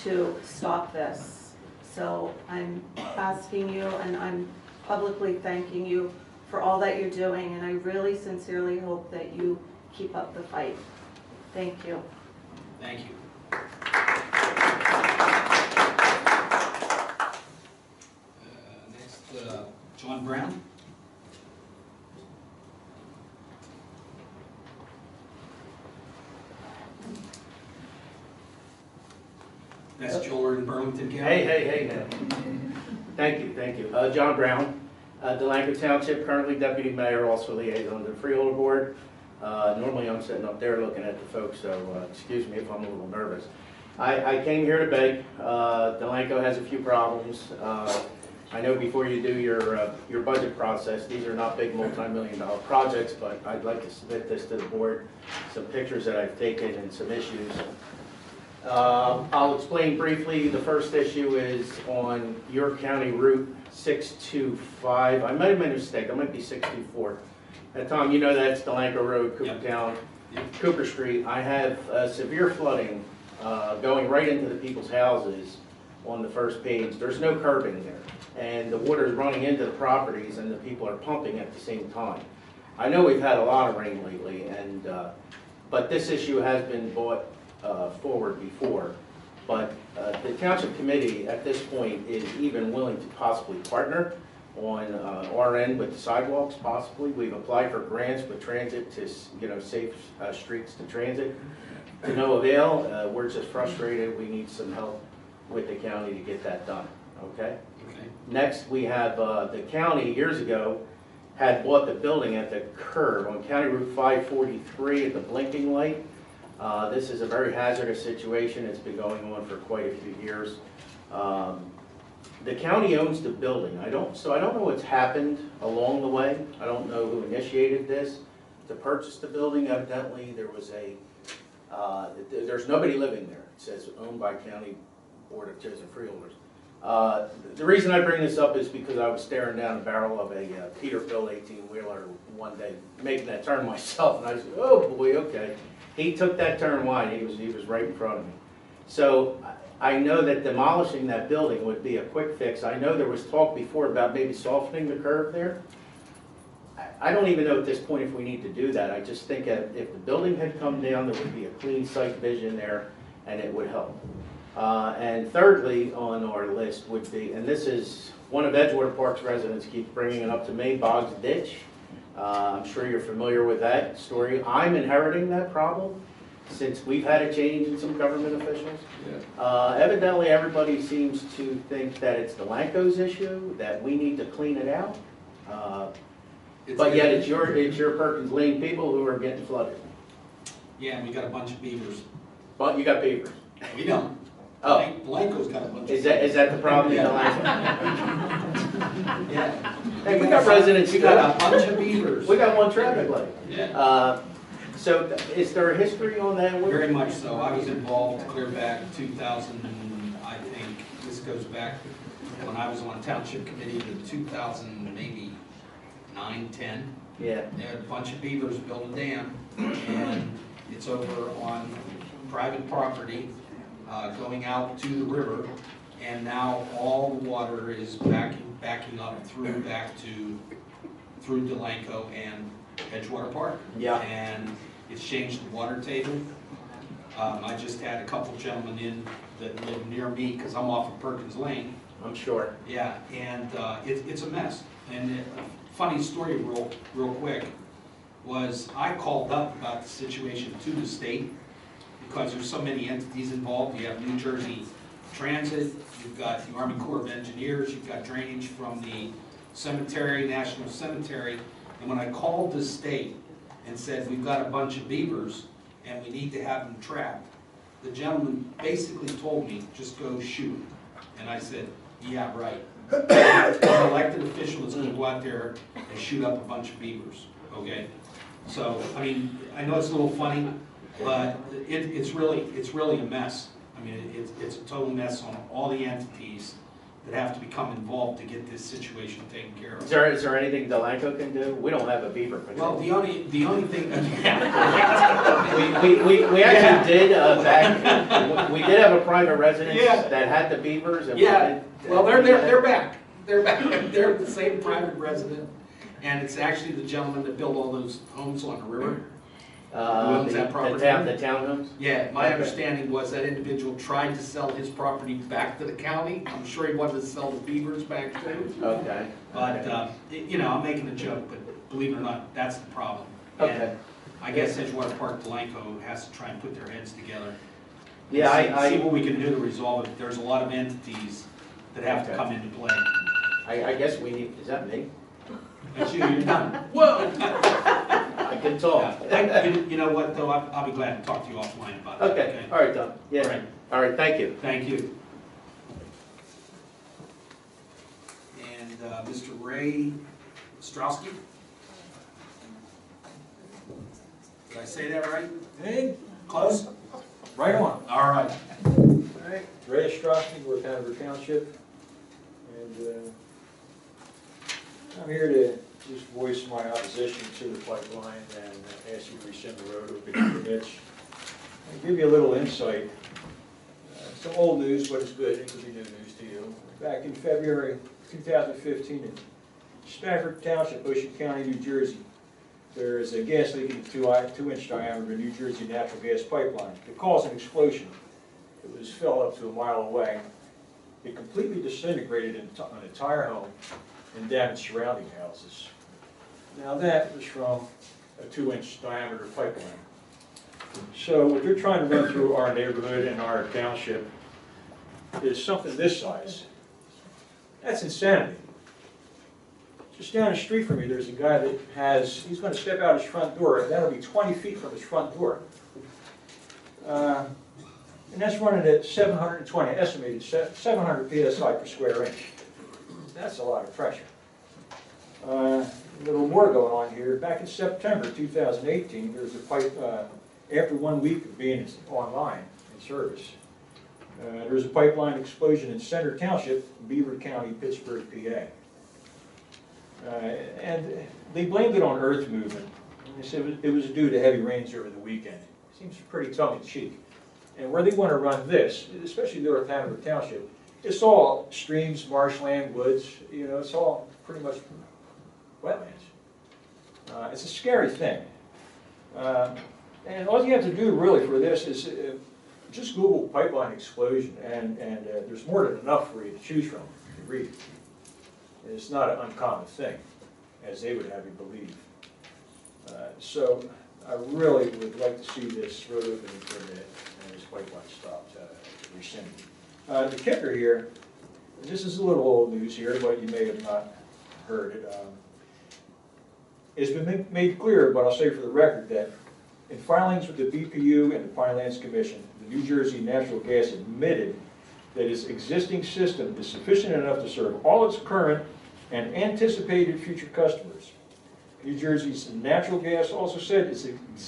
to stop this. So I'm asking you, and I'm publicly thanking you for all that you're doing, and I really sincerely hope that you keep up the fight. Thank you. Thank you. Next, John Brown. That's Joel in Burlington County. Hey now. Thank you. John Brown, Delanco Township, currently Deputy Mayor, also liaison to the Freeholder Board. Normally I'm sitting up there looking at the folks, so excuse me if I'm a little nervous. I came here to beg. Delanco has a few problems. I know before you do your budget process, these are not big multi-million-dollar projects, but I'd like to submit this to the board, some pictures that I've taken and some issues. I'll explain briefly. The first issue is on York County Route 625. I might have made a mistake. I might be 624. Tom, you know that's Delanco Road, Coopertown, Cooper Street. I have severe flooding going right into the people's houses on the first page. There's no curbing there, and the water is running into the properties, and the people are pumping at the same time. I know we've had a lot of rain lately, and but this issue has been brought forward before, but the township committee at this point is even willing to possibly partner on our end with the sidewalks. Possibly, we've applied for grants with transit to safe streets to transit. To no avail. We're just frustrated. We need some help with the county to get that done. Okay. Next, we have the county years ago had bought the building at the curb on County Route 543 at the blinking light. This is a very hazardous situation. It's been going on for quite a few years. The county owns the building. I don't know what's happened along the way. I don't know who initiated this. to purchase the building. Evidently, there was there's nobody living there. It says owned by County Board of Chosen Freeholders. The reason I bring this up is because I was staring down the barrel of a Peterbilt 18-wheeler one day, making that turn myself, and I said, oh boy, okay. He took that turn wide, he was right in front of me. So I know that demolishing that building would be a quick fix. I know there was talk before about maybe softening the curb there. I don't even know at this point if we need to do that. I just think if the building had come down, there would be a clean sight vision there, and it would help. And thirdly on our list would be, and this is one of Edgewater Park's residents keeps bringing it up to me, Boggs Ditch. I'm sure you're familiar with that story. I'm inheriting that problem since we've had a change in some government officials. Evidently everybody seems to think that it's the Lanco's issue, that we need to clean it out. But yet it's your Perkins Lane people who are getting flooded. Yeah, and we got a bunch of beavers. But you got beavers. We don't. Oh. Blanco's got a bunch of Is that the problem in Lanco? Yeah. Hey, we got residents. We got a bunch of beavers. We got one traffic light. Yeah. So is there a history on that? Very much so. I was involved clear back 2000, I think, this goes back when I was on township committee to 2000, maybe 9, 10. Yeah. They had a bunch of beavers built a dam, and it's over on private property, going out to the river, and now all the water is backing up through Delanco and Edgewater Park. Yeah. And it's changed the water table. I just had a couple gentlemen in that live near me because I'm off of Perkins Lane. I'm sure. Yeah, and it's a mess. And a funny story real quick was I called up about the situation to the state because there's so many entities involved. You have New Jersey Transit, you've got the Army Corps of Engineers, you've got drainage from the cemetery, National Cemetery. And when I called the state and said, we've got a bunch of beavers and we need to have them trapped, the gentleman basically told me, just go shoot. And I said, yeah, right. An elected official is going to go out there and shoot up a bunch of beavers, okay? So, I mean, I know it's a little funny, but it's really a mess. I mean, it's a total mess on all the entities that have to become involved to get this situation taken care of. Is there anything Delanco can do? We don't have a beaver patrol. Well, the only thing we actually did back. We did have a private residence that had the beavers. And well, they're back. They're back. They're the same private resident, and it's actually the gentleman that built all those homes on the river. Who owns that property? The townhomes? Yeah, my understanding was that individual tried to sell his property back to the county. I'm sure he wanted to sell the beavers back too. Okay. But, you know, I'm making a joke, but believe it or not, that's the problem. Okay. And I guess Edgewater Park Delanco has to try and put their heads together. Yeah, see what we can do to resolve it. There's a lot of entities that have to come into play. I guess we need, is that me? That's you, you're done. Whoa! I can talk. You know what, though, I'll be glad to talk to you offline about it. Okay, all right, Tom. Yeah. All right. All right, thank you. Thank you. And Mr. Ray Ostrowski? Did I say that right? Hey, Close? right on. All right. All right, Ray Ostrowski, we're Hanover Township, and I'm here to just voice my opposition to the pipeline and ask you to rescind the road over to Mitch. I'll give you a little insight. Some old news, but it's good. It could be new news to you. Back in February 2015 in Spafford Township, Ocean County, New Jersey, there is a gas leak in the 2-inch diameter New Jersey natural gas pipeline. It caused an explosion. It was filled up to a mile away. It completely disintegrated an entire home and damaged surrounding houses. Now that was from a 2-inch diameter pipeline. So what they're trying to run through our neighborhood and our township is something this size. That's insanity. Just down the street from me, there's a guy that he's going to step out his front door, and that'll be 20 feet from his front door. And that's running at 720, estimated 700 PSI per square inch. That's a lot of pressure. a little more going on here. Back in September 2018, there was a pipe, after 1 week of being online in service, there was a pipeline explosion in Center Township, Beaver County, Pittsburgh, PA. And they blamed it on earth movement. They said it was due to heavy rains over the weekend. Seems pretty tongue-in-cheek. And where they want to run this, especially North Hanover Township, it's all streams, marshland, woods, you know, it's all pretty much wetlands. It's a scary thing. And all you have to do really for this is just Google pipeline explosion, and there's more than enough for you to choose from to read. It's not an uncommon thing, as they would have you believe. So I really would like to see this road opening permit and this pipeline stopped, rescinded. The kicker here, this is a little old news here, but you may have not heard it. It's been made clear, but I'll say for the record, that in filings with the BPU and the Pinelands Commission, the New Jersey Natural Gas admitted that its existing system is sufficient enough to serve all its current and anticipated future customers. New Jersey's natural gas also said its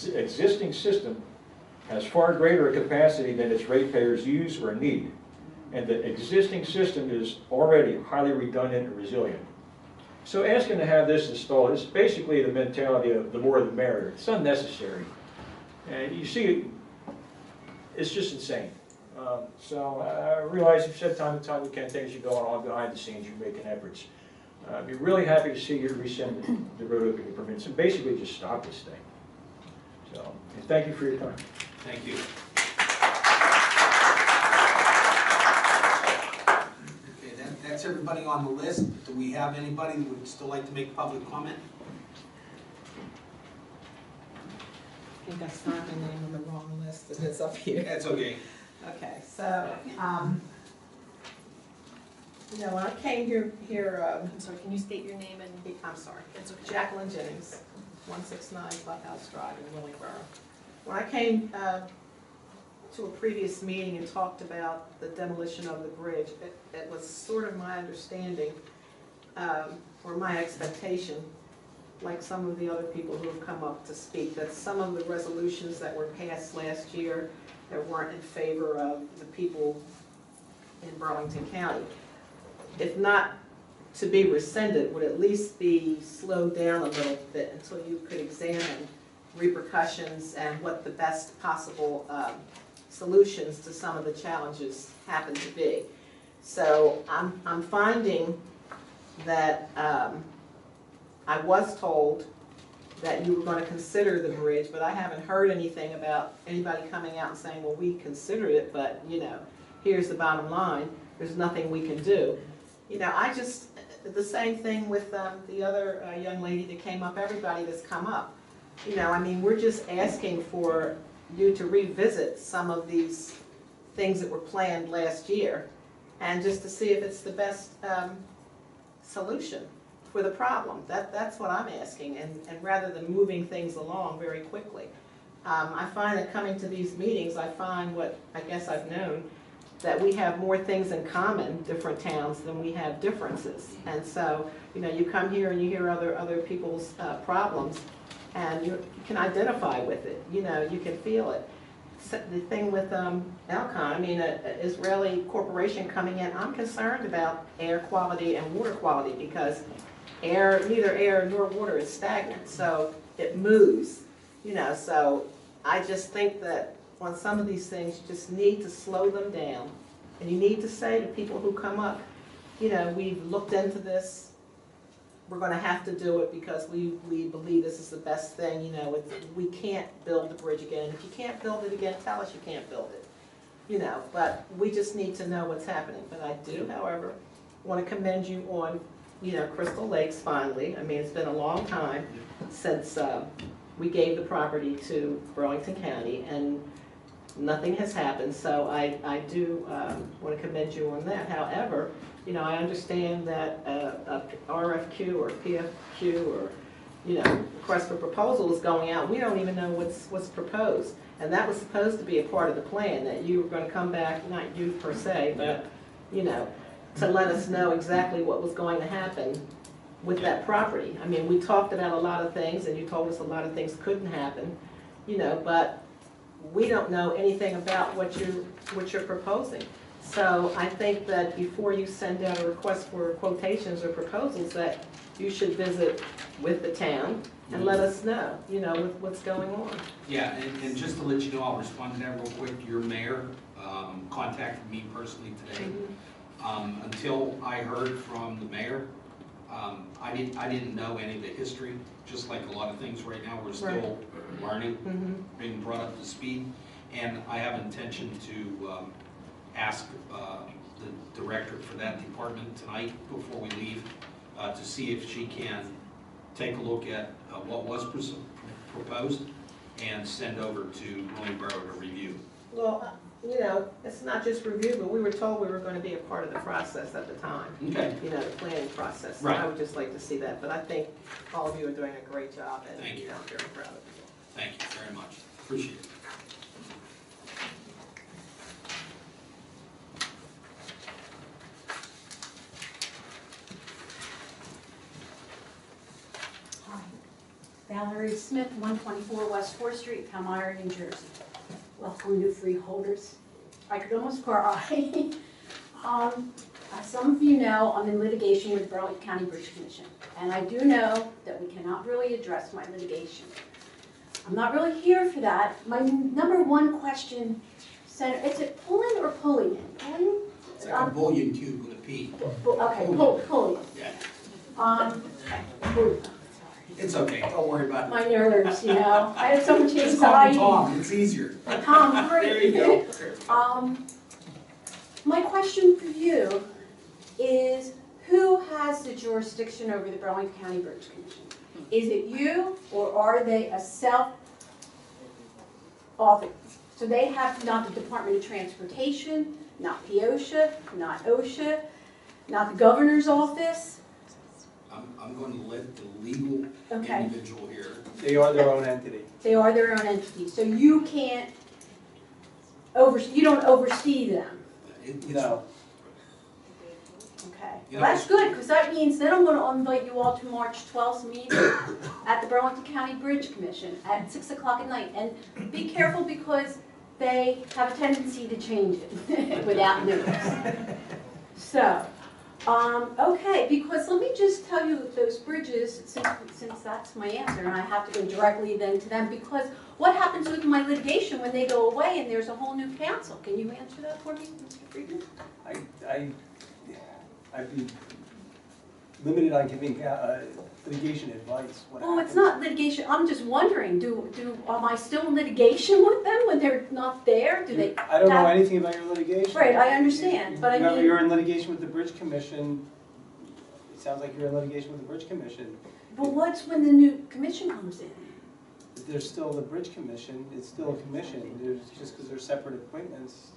existing system has far greater capacity than its ratepayers use or need, and the existing system is already highly redundant and resilient. So asking to have this installed is basically the mentality of the more the merrier. It's unnecessary. And you see, it's just insane. So I realize you've said time to time, things are going on behind the scenes, you're making efforts. I'd be really happy to see you rescind the road opening permits and basically just stop this thing. So, and thank you for your time. Thank you. Okay, that's everybody on the list. Do we have anybody that would still like to make public comment? I think I signed my name on the wrong list, and it's up here. That's okay. Okay, so, you know, when I came here, I'm sorry, can you state your name and? I'm sorry, It's okay. Jacqueline Jennings, 169 Clubhouse Drive in Willingboro. When I came to a previous meeting and talked about the demolition of the bridge, it was sort of my understanding, or my expectation, like some of the other people who have come up to speak, that some of the resolutions that were passed last year that weren't in favor of the people in Burlington County, if not to be rescinded, would at least be slowed down a little bit until you could examine repercussions and what the best possible solutions to some of the challenges happen to be. So I'm finding that I was told that you were going to consider the bridge, but I haven't heard anything about anybody coming out and saying, well, we considered it, but, you know, here's the bottom line, there's nothing we can do. You know, I just, the same thing with the other young lady that came up, everybody that's come up. You know, I mean, we're just asking for you to revisit some of these things that were planned last year, and just to see if it's the best solution for the problem. That's what I'm asking, and rather than moving things along very quickly. I find that coming to these meetings, I find what I guess I've known, that we have more things in common, different towns, than we have differences. And so, you know, you come here and you hear other people's problems, and you can identify with it. You know, you can feel it. So the thing with Alcon, I mean, an Israeli corporation coming in, I'm concerned about air quality and water quality, because neither air nor water is stagnant, so it moves. You know, so I just think that on some of these things, you just need to slow them down. And you need to say to people who come up, you know, we've looked into this, we're going to have to do it because we believe this is the best thing. You know, we can't build the bridge again. If you can't build it again, tell us you can't build it. You know, but we just need to know what's happening. But I do, however, want to commend you on, you know, Crystal Lakes finally. I mean, it's been a long time since we gave the property to Burlington County, and nothing has happened, so I do want to commend you on that. However, you know, I understand that a RFQ or PFQ or, you know, request for proposal is going out. We don't even know what's proposed, and that was supposed to be a part of the plan, that you were going to come back, not you per se, but, you know, to let us know exactly what was going to happen with that property. I mean, we talked about a lot of things, and you told us a lot of things couldn't happen, you know, but we don't know anything about what you're proposing. So I think that before you send out a request for quotations or proposals, that you should visit with the town and let us know, you know, what's going on. Yeah, and just to let you know, I'll respond to that real quick. Your mayor contacted me personally today. Until I heard from the mayor, I didn't know any of the history. Just like a lot of things right now, we're still learning, being brought up to speed. And I have intention to ask the director for that department tonight before we leave to see if she can take a look at what was proposed and send over to Willingboro to review. Well, you know, it's not just review, but we were told we were going to be a part of the process at the time. Okay. You know, the planning process. So Right. I would just like to see that, but I think all of you are doing a great job, and Thank you. I'm very proud of you. Thank you very much. Appreciate it. Hi. Valerie Smith, 124 West 4th Street, Palmyra, New Jersey. Welcome to Freeholders. I could almost cry. As some of you know, I'm in litigation with Burlington County Bridge Commission, and I do know that we cannot really address my litigation. I'm not really here for that. My number one question, Senator, is it pulling or pulling in? Pulling? It's like a bullion cube with a P. Okay, pulling. Yeah. It's okay. Don't worry about it. My nerves, you know. I have so much Just call me anxiety. Tom. It's easier. Tom, great. There you go. My question for you is, who has the jurisdiction over the Burlington County Bridge Commission? Is it you, or are they a self-office? So they have not the Department of Transportation, not POSHA, not OSHA, not the governor's office? I'm going to let the legal individual here. They are their own entity. They are their own entity, so you can't you don't oversee them? No. Okay, You well, know, that's good, because that means then I'm going to invite you all to March 12th meeting at the Burlington County Bridge Commission at 6 o'clock at night. And be careful, because they have a tendency to change it without notice. So, okay, because let me just tell you those bridges, since that's my answer, and I have to go directly then to them, because what happens with my litigation when they go away and there's a whole new council? Can you answer that for me, Mr. Friedman? I'd be limited on giving litigation advice. Well, it's not litigation. I'm just wondering, am I still in litigation with them when they're not there? Do they? I don't know anything about your litigation. Right, I understand, but I mean. You're in litigation with the Bridge Commission. It sounds like you're in litigation with the Bridge Commission. But what's when the new commission comes in? There's still the Bridge Commission. It's still a commission. Just because they're separate appointments,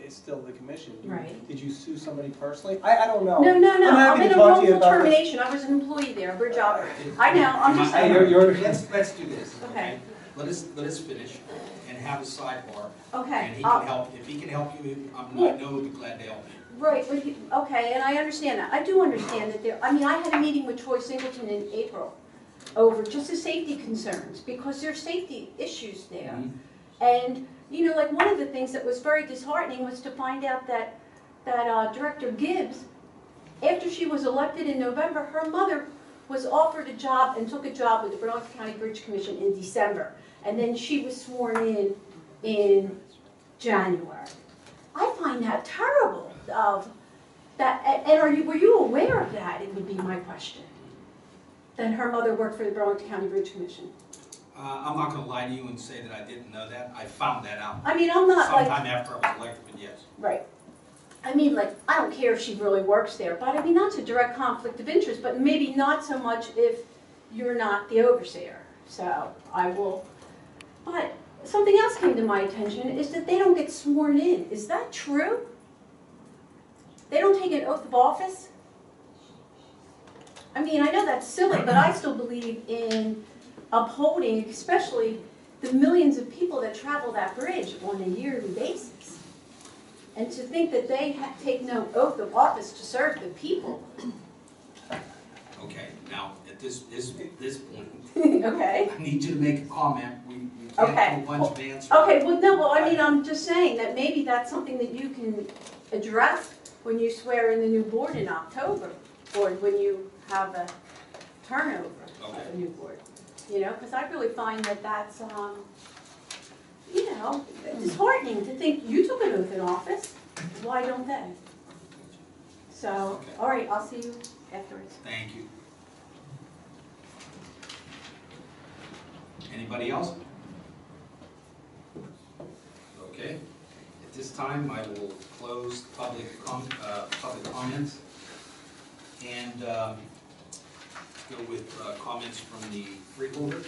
it's still the commission. Right. Did you sue somebody personally? I don't know. No. I'm in a wrongful about termination. I was an employee there, a bridge operator. I know, I'm just saying. Let's do this. Okay. Let us finish and have a sidebar. Okay. And he can help. If he can help you, I know he'll be glad to help you. Right, but okay, and I understand that. I do understand that I had a meeting with Troy Singleton in April over just the safety concerns, because there's safety issues there. And, you know, like one of the things that was very disheartening was to find out that Director Gibbs, after she was elected in November, her mother was offered a job and took a job with the Burlington County Bridge Commission in December. And then she was sworn in January. I find that terrible. Were you aware of that? It would be my question. That her mother worked for the Burlington County Bridge Commission. I'm not going to lie to you and say that I didn't know that. I found that out. I mean, I'm not sometime after I was elected, but yes. Right. I mean, like, I don't care if she really works there, but I mean, that's a direct conflict of interest, but maybe not so much if you're not the overseer. So I will. But something else came to my attention is that they don't get sworn in. Is that true? They don't take an oath of office? I mean, I know that's silly, but I still believe in upholding, especially the millions of people that travel that bridge on a yearly basis. And to think that they take no oath of office to serve the people. Okay. Now, at this point, Okay. I need you to make a comment. We can't Okay. do a bunch of answers. Okay, well, no, well, I mean, I'm just saying that maybe that's something that you can address when you swear in the new board in October, or when you have a turnover of a new board. You know, because I really find that that's, you know, disheartening to think you took an oath in office. Why don't they? So, all right, I'll see you afterwards. Thank you. Anybody else? Okay. At this time, I will close public comments and go with comments from the freeholders.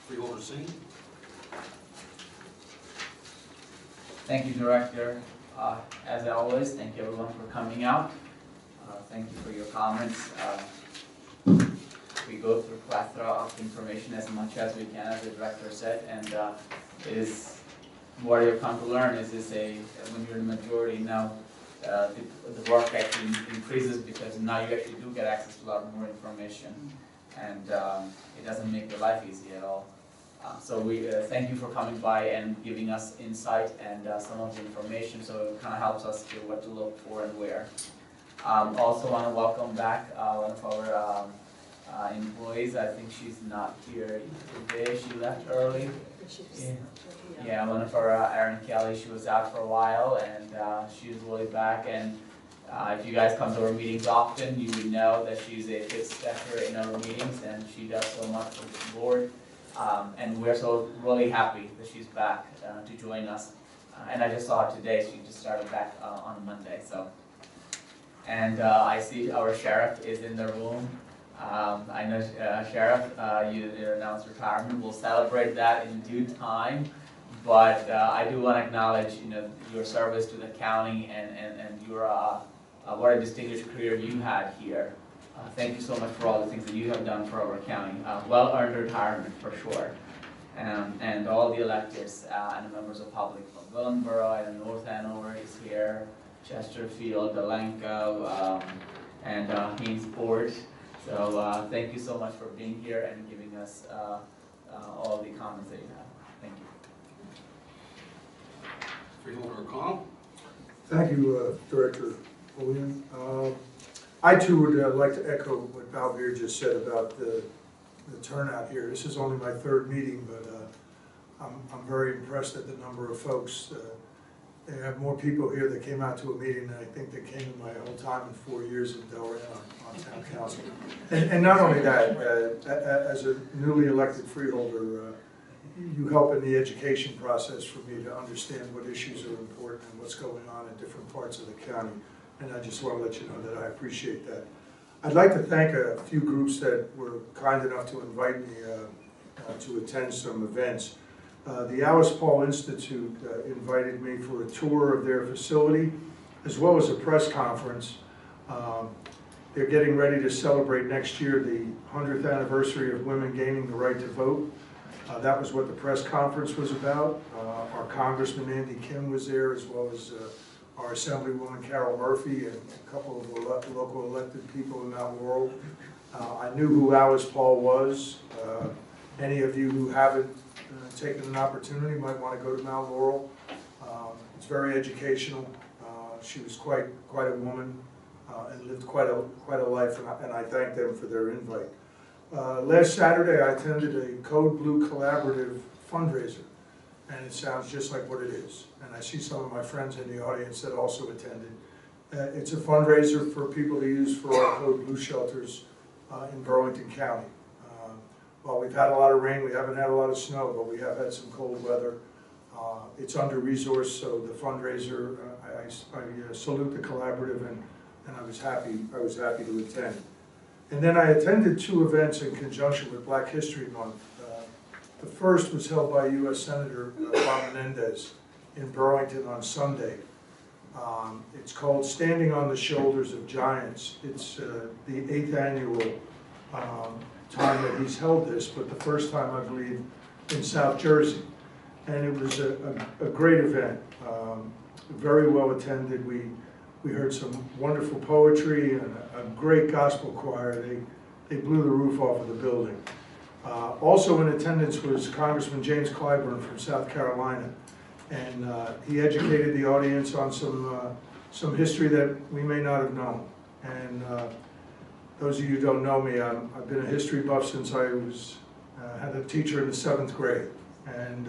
Freeholder Singh. Thank you, Director. As always, thank you everyone for coming out. Thank you for your comments. We go through a plethora of information as much as we can, as the Director said, and it is what you've come to learn is when you're in the majority now, the work actually increases because now you actually do get access to a lot more information, and it doesn't make your life easy at all. So we thank you for coming by and giving us insight and some of the information, so it kind of helps us to what to look for and where. Also want to welcome back one of our employees. I think she's not here today. She left early. Yeah, one of our Erin Kelly. She was out for a while, and she's really back. And if you guys come to our meetings often, you would know that she's a good stepper in our meetings, and she does so much for the board. And we're so really happy that she's back to join us. And I just saw her today. She just started back on Monday. So, and I see our sheriff is in the room. I know, Sheriff, you announced retirement. We'll celebrate that in due time. But I do want to acknowledge, your service to the county and your what a distinguished career you had here. Thank you so much for all the things that you have done for our county. Well-earned retirement for sure. And all the electors and the members of public from Willingboro and North Hanover is here, Chesterfield, Delanco, and Hainesport. So thank you so much for being here and giving us all the comments that you have. Thank you. Freeholder O'Connell. Thank you, Director William. I too would like to echo what Valvir just said about the turnout here. This is only my third meeting, but I'm very impressed at the number of folks. They have more people here that came out to a meeting than I think that came in my whole time in 4 years in Delaware on town council. And not only that, as a newly elected freeholder, you help in the education process for me to understand what issues are important and what's going on in different parts of the county. And I just want to let you know that I appreciate that. I'd like to thank a few groups that were kind enough to invite me to attend some events. The Alice Paul Institute invited me for a tour of their facility, as well as a press conference. They're getting ready to celebrate next year the 100th anniversary of women gaining the right to vote. That was what the press conference was about. Our Congressman Andy Kim was there, as well as our Assemblywoman Carol Murphy and a couple of local elected people in Mount Laurel. I knew who Alice Paul was. Any of you who haven't taken an opportunity might want to go to Mount Laurel. It's very educational. She was quite a woman and lived quite a life, and I thank them for their invite. Last Saturday, I attended a Code Blue Collaborative fundraiser, and it sounds just like what it is. And I see some of my friends in the audience that also attended. It's a fundraiser for people to use for our Code Blue shelters in Burlington County. While we've had a lot of rain, we haven't had a lot of snow, but we have had some cold weather. It's under-resourced, so the fundraiser, I salute the collaborative, and I was happy to attend. And then I attended 2 events in conjunction with Black History Month. The first was held by U.S. Senator Bob Menendez in Burlington on Sunday. It's called Standing on the Shoulders of Giants. It's the 8th annual time that he's held this, but the first time, I believe, in South Jersey. And it was a great event, very well attended. We We heard some wonderful poetry and a great gospel choir. They blew the roof off of the building. Also in attendance was Congressman James Clyburn from South Carolina, and he educated the audience on some history that we may not have known. And those of you who don't know me, I've been a history buff since I had a teacher in the 7th grade. And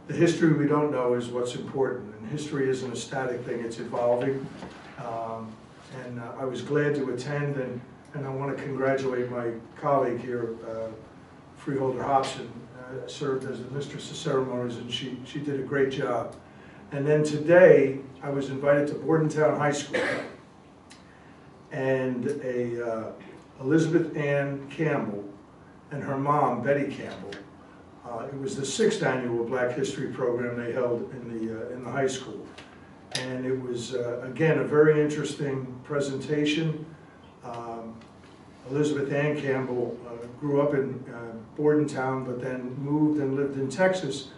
the history we don't know is what's important. And history isn't a static thing, it's evolving. I was glad to attend, and I want to congratulate my colleague here, Freeholder Hobson, served as the mistress of ceremonies, and she did a great job. And then today, I was invited to Burlington High School, and Elizabeth Ann Campbell and her mom, Betty Campbell. It was the 6th annual Black History program they held in the high school. And it was, again, a very interesting presentation. Elizabeth Ann Campbell grew up in Bordentown, but then moved and lived in Texas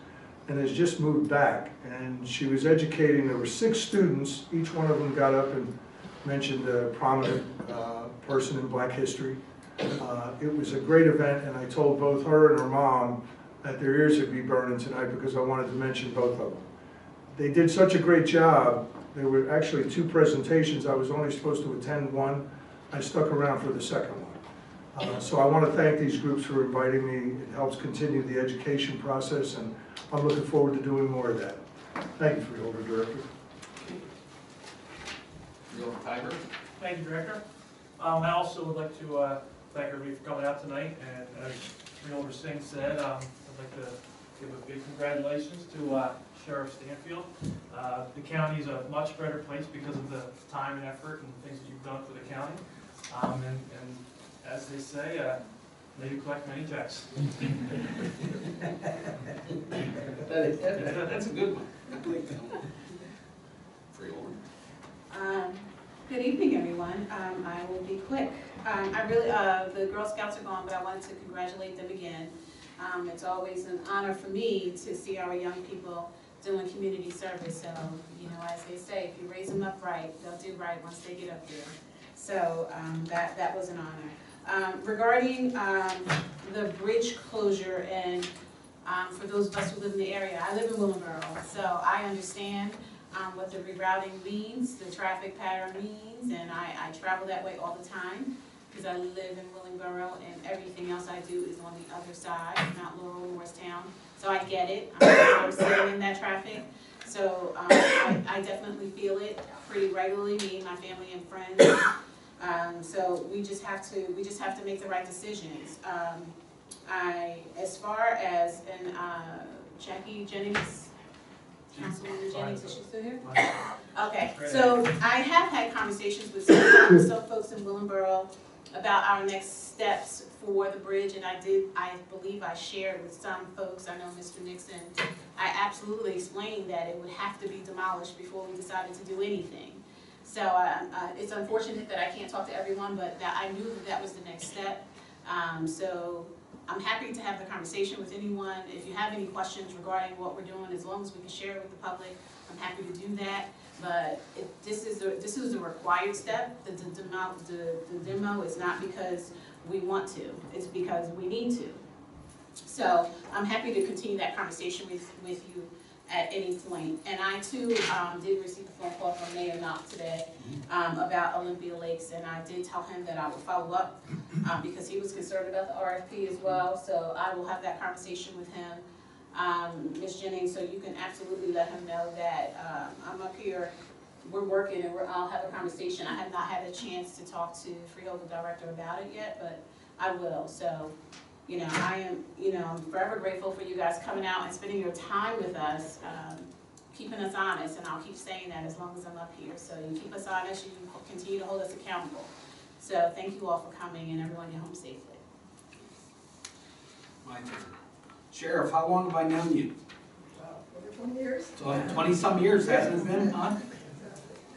and has just moved back. And she was educating, there were 6 students, each one of them got up and mentioned a prominent person in Black history. It was a great event, and I told both her and her mom that their ears would be burning tonight because I wanted to mention both of them. They did such a great job. There were actually 2 presentations. I was only supposed to attend one. I stuck around for the second one. So I want to thank these groups for inviting me. It helps continue the education process, and I'm looking forward to doing more of that. Thank you, Freeholder Director. Thank you, Director. I also would like to thank everybody for coming out tonight, and as Freeholder Singh said, I'd like to give a big congratulations to Sheriff Stanfield. The county is a much better place because of the time and effort and things that you've done for the county. And as they say, may you collect many checks. That's a good one. Good evening, everyone. I will be quick. The Girl Scouts are gone, but I wanted to congratulate them again. It's always an honor for me to see our young people doing community service. So, you know, as they say, if you raise them up right, they'll do right once they get up there. So that was an honor. Regarding the bridge closure, and for those of us who live in the area, I live in Willingboro, so I understand what the rerouting means, the traffic pattern means, and I travel that way all the time because I live in Willingboro, and everything else I do is on the other side, Mount Laurel, Morristown. So I get it. I'm sitting in that traffic. So I definitely feel it pretty regularly, me, my family, and friends. So we just have to make the right decisions. As far as Jackie Jennings, Councilwoman Jennings, is she still here? Okay, so I have had conversations with some folks in Willingboro about our next steps for the bridge, and I believe I shared with some folks, I know Mr. Nixon, I absolutely explained that it would have to be demolished before we decided to do anything. So it's unfortunate that I can't talk to everyone, but that I knew that was the next step. So I'm happy to have the conversation with anyone. If you have any questions regarding what we're doing, as long as we can share it with the public, I'm happy to do that. But this is a required step. The demo is not because we want to, it's because we need to. So I'm happy to continue that conversation with you at any point. And I too did receive a phone call from Mayor Knopp today about Olympia Lakes, and I did tell him that I would follow up because he was concerned about the RFP as well. So I will have that conversation with him. Ms. Jennings, so you can absolutely let him know that I'm up here, we're working, and I'll have a conversation. I have not had a chance to talk to Freeholder Director about it yet, but I will. So, you know, I am, I'm forever grateful for you guys coming out and spending your time with us, keeping us honest, and I'll keep saying that as long as I'm up here. So you keep us honest, you continue to hold us accountable. So thank you all for coming, and everyone get home safely. My turn. Sheriff, how long have I known you? Over 20 years. 20-some years, hasn't it been, huh?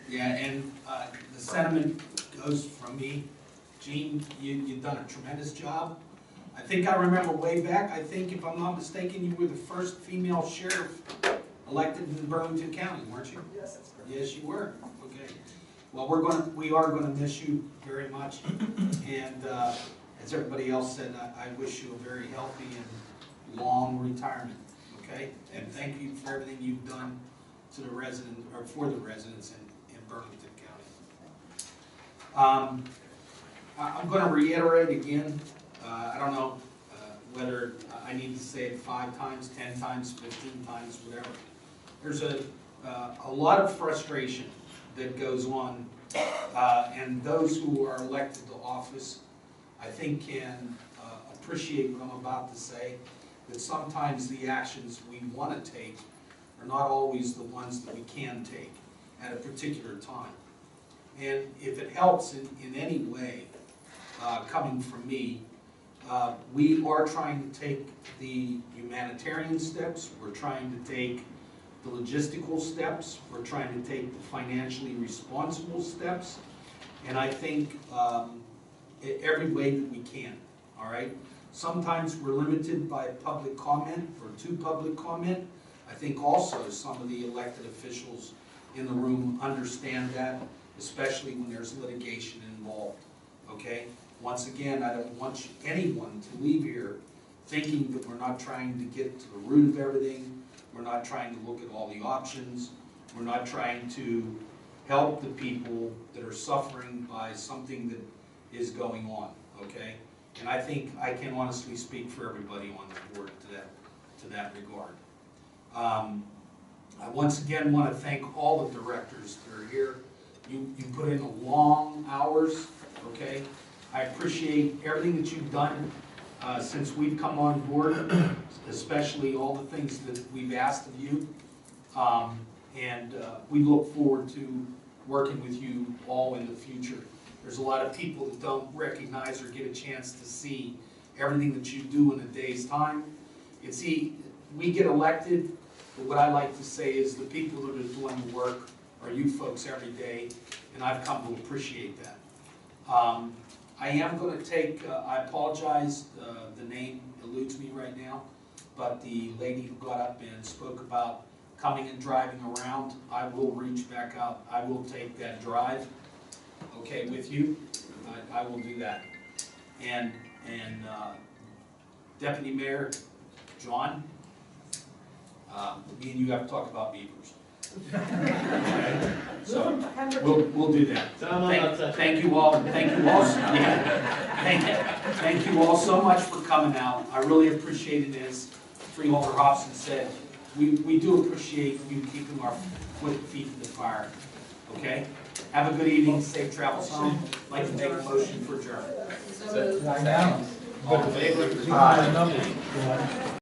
Yeah, and the sentiment goes from me. Gene, you've done a tremendous job. I think I remember way back, I think if I'm not mistaken, you were the first female sheriff elected in Burlington County, weren't you? Yes, that's correct. Yes, you were. Okay. Well, we are gonna miss you very much, and as everybody else said, I wish you a very healthy and long retirement, okay? And thank you for everything you've done to the residents, or for the residents in Burlington County. I'm gonna reiterate again, I don't know whether I need to say it 5 times, 10 times, 15 times, whatever. There's a lot of frustration that goes on, and those who are elected to office, I think, can appreciate what I'm about to say, that sometimes the actions we want to take are not always the ones that we can take at a particular time. And if it helps in any way, coming from me, we are trying to take the humanitarian steps, we're trying to take the logistical steps, we're trying to take the financially responsible steps, and I think every way that we can, all right? Sometimes we're limited by public comment or to public comment. I think also some of the elected officials in the room understand that, especially when there's litigation involved, okay? Once again, I don't want anyone to leave here thinking that we're not trying to get to the root of everything, we're not trying to look at all the options, we're not trying to help the people that are suffering by something that is going on, okay? And I think I can honestly speak for everybody on the board to that regard. I once again want to thank all the directors that are here. You put in long hours, okay? I appreciate everything that you've done since we've come on board, especially all the things that we've asked of you. And we look forward to working with you all in the future. There's a lot of people that don't recognize or get a chance to see everything that you do in a day's time. You see, we get elected, but what I like to say is the people that are doing the work are you folks every day, and I've come to appreciate that. I am going to take, I apologize, the name eludes me right now, but the lady who got up and spoke about coming and driving around, I will reach back out. I will take that drive, okay, with you. I will do that. And Deputy Mayor John, me and you have to talk about beavers. Okay? So we'll do that. Thank you all. Thank you all. Yeah. Thank you all so much for coming out. I really appreciate it. As Freeholder Hobson said, we do appreciate you keeping our feet in the fire. Okay? Have a good evening. Safe travels home. I'd like to make a motion for adjournment. Second. All in favor? Aye.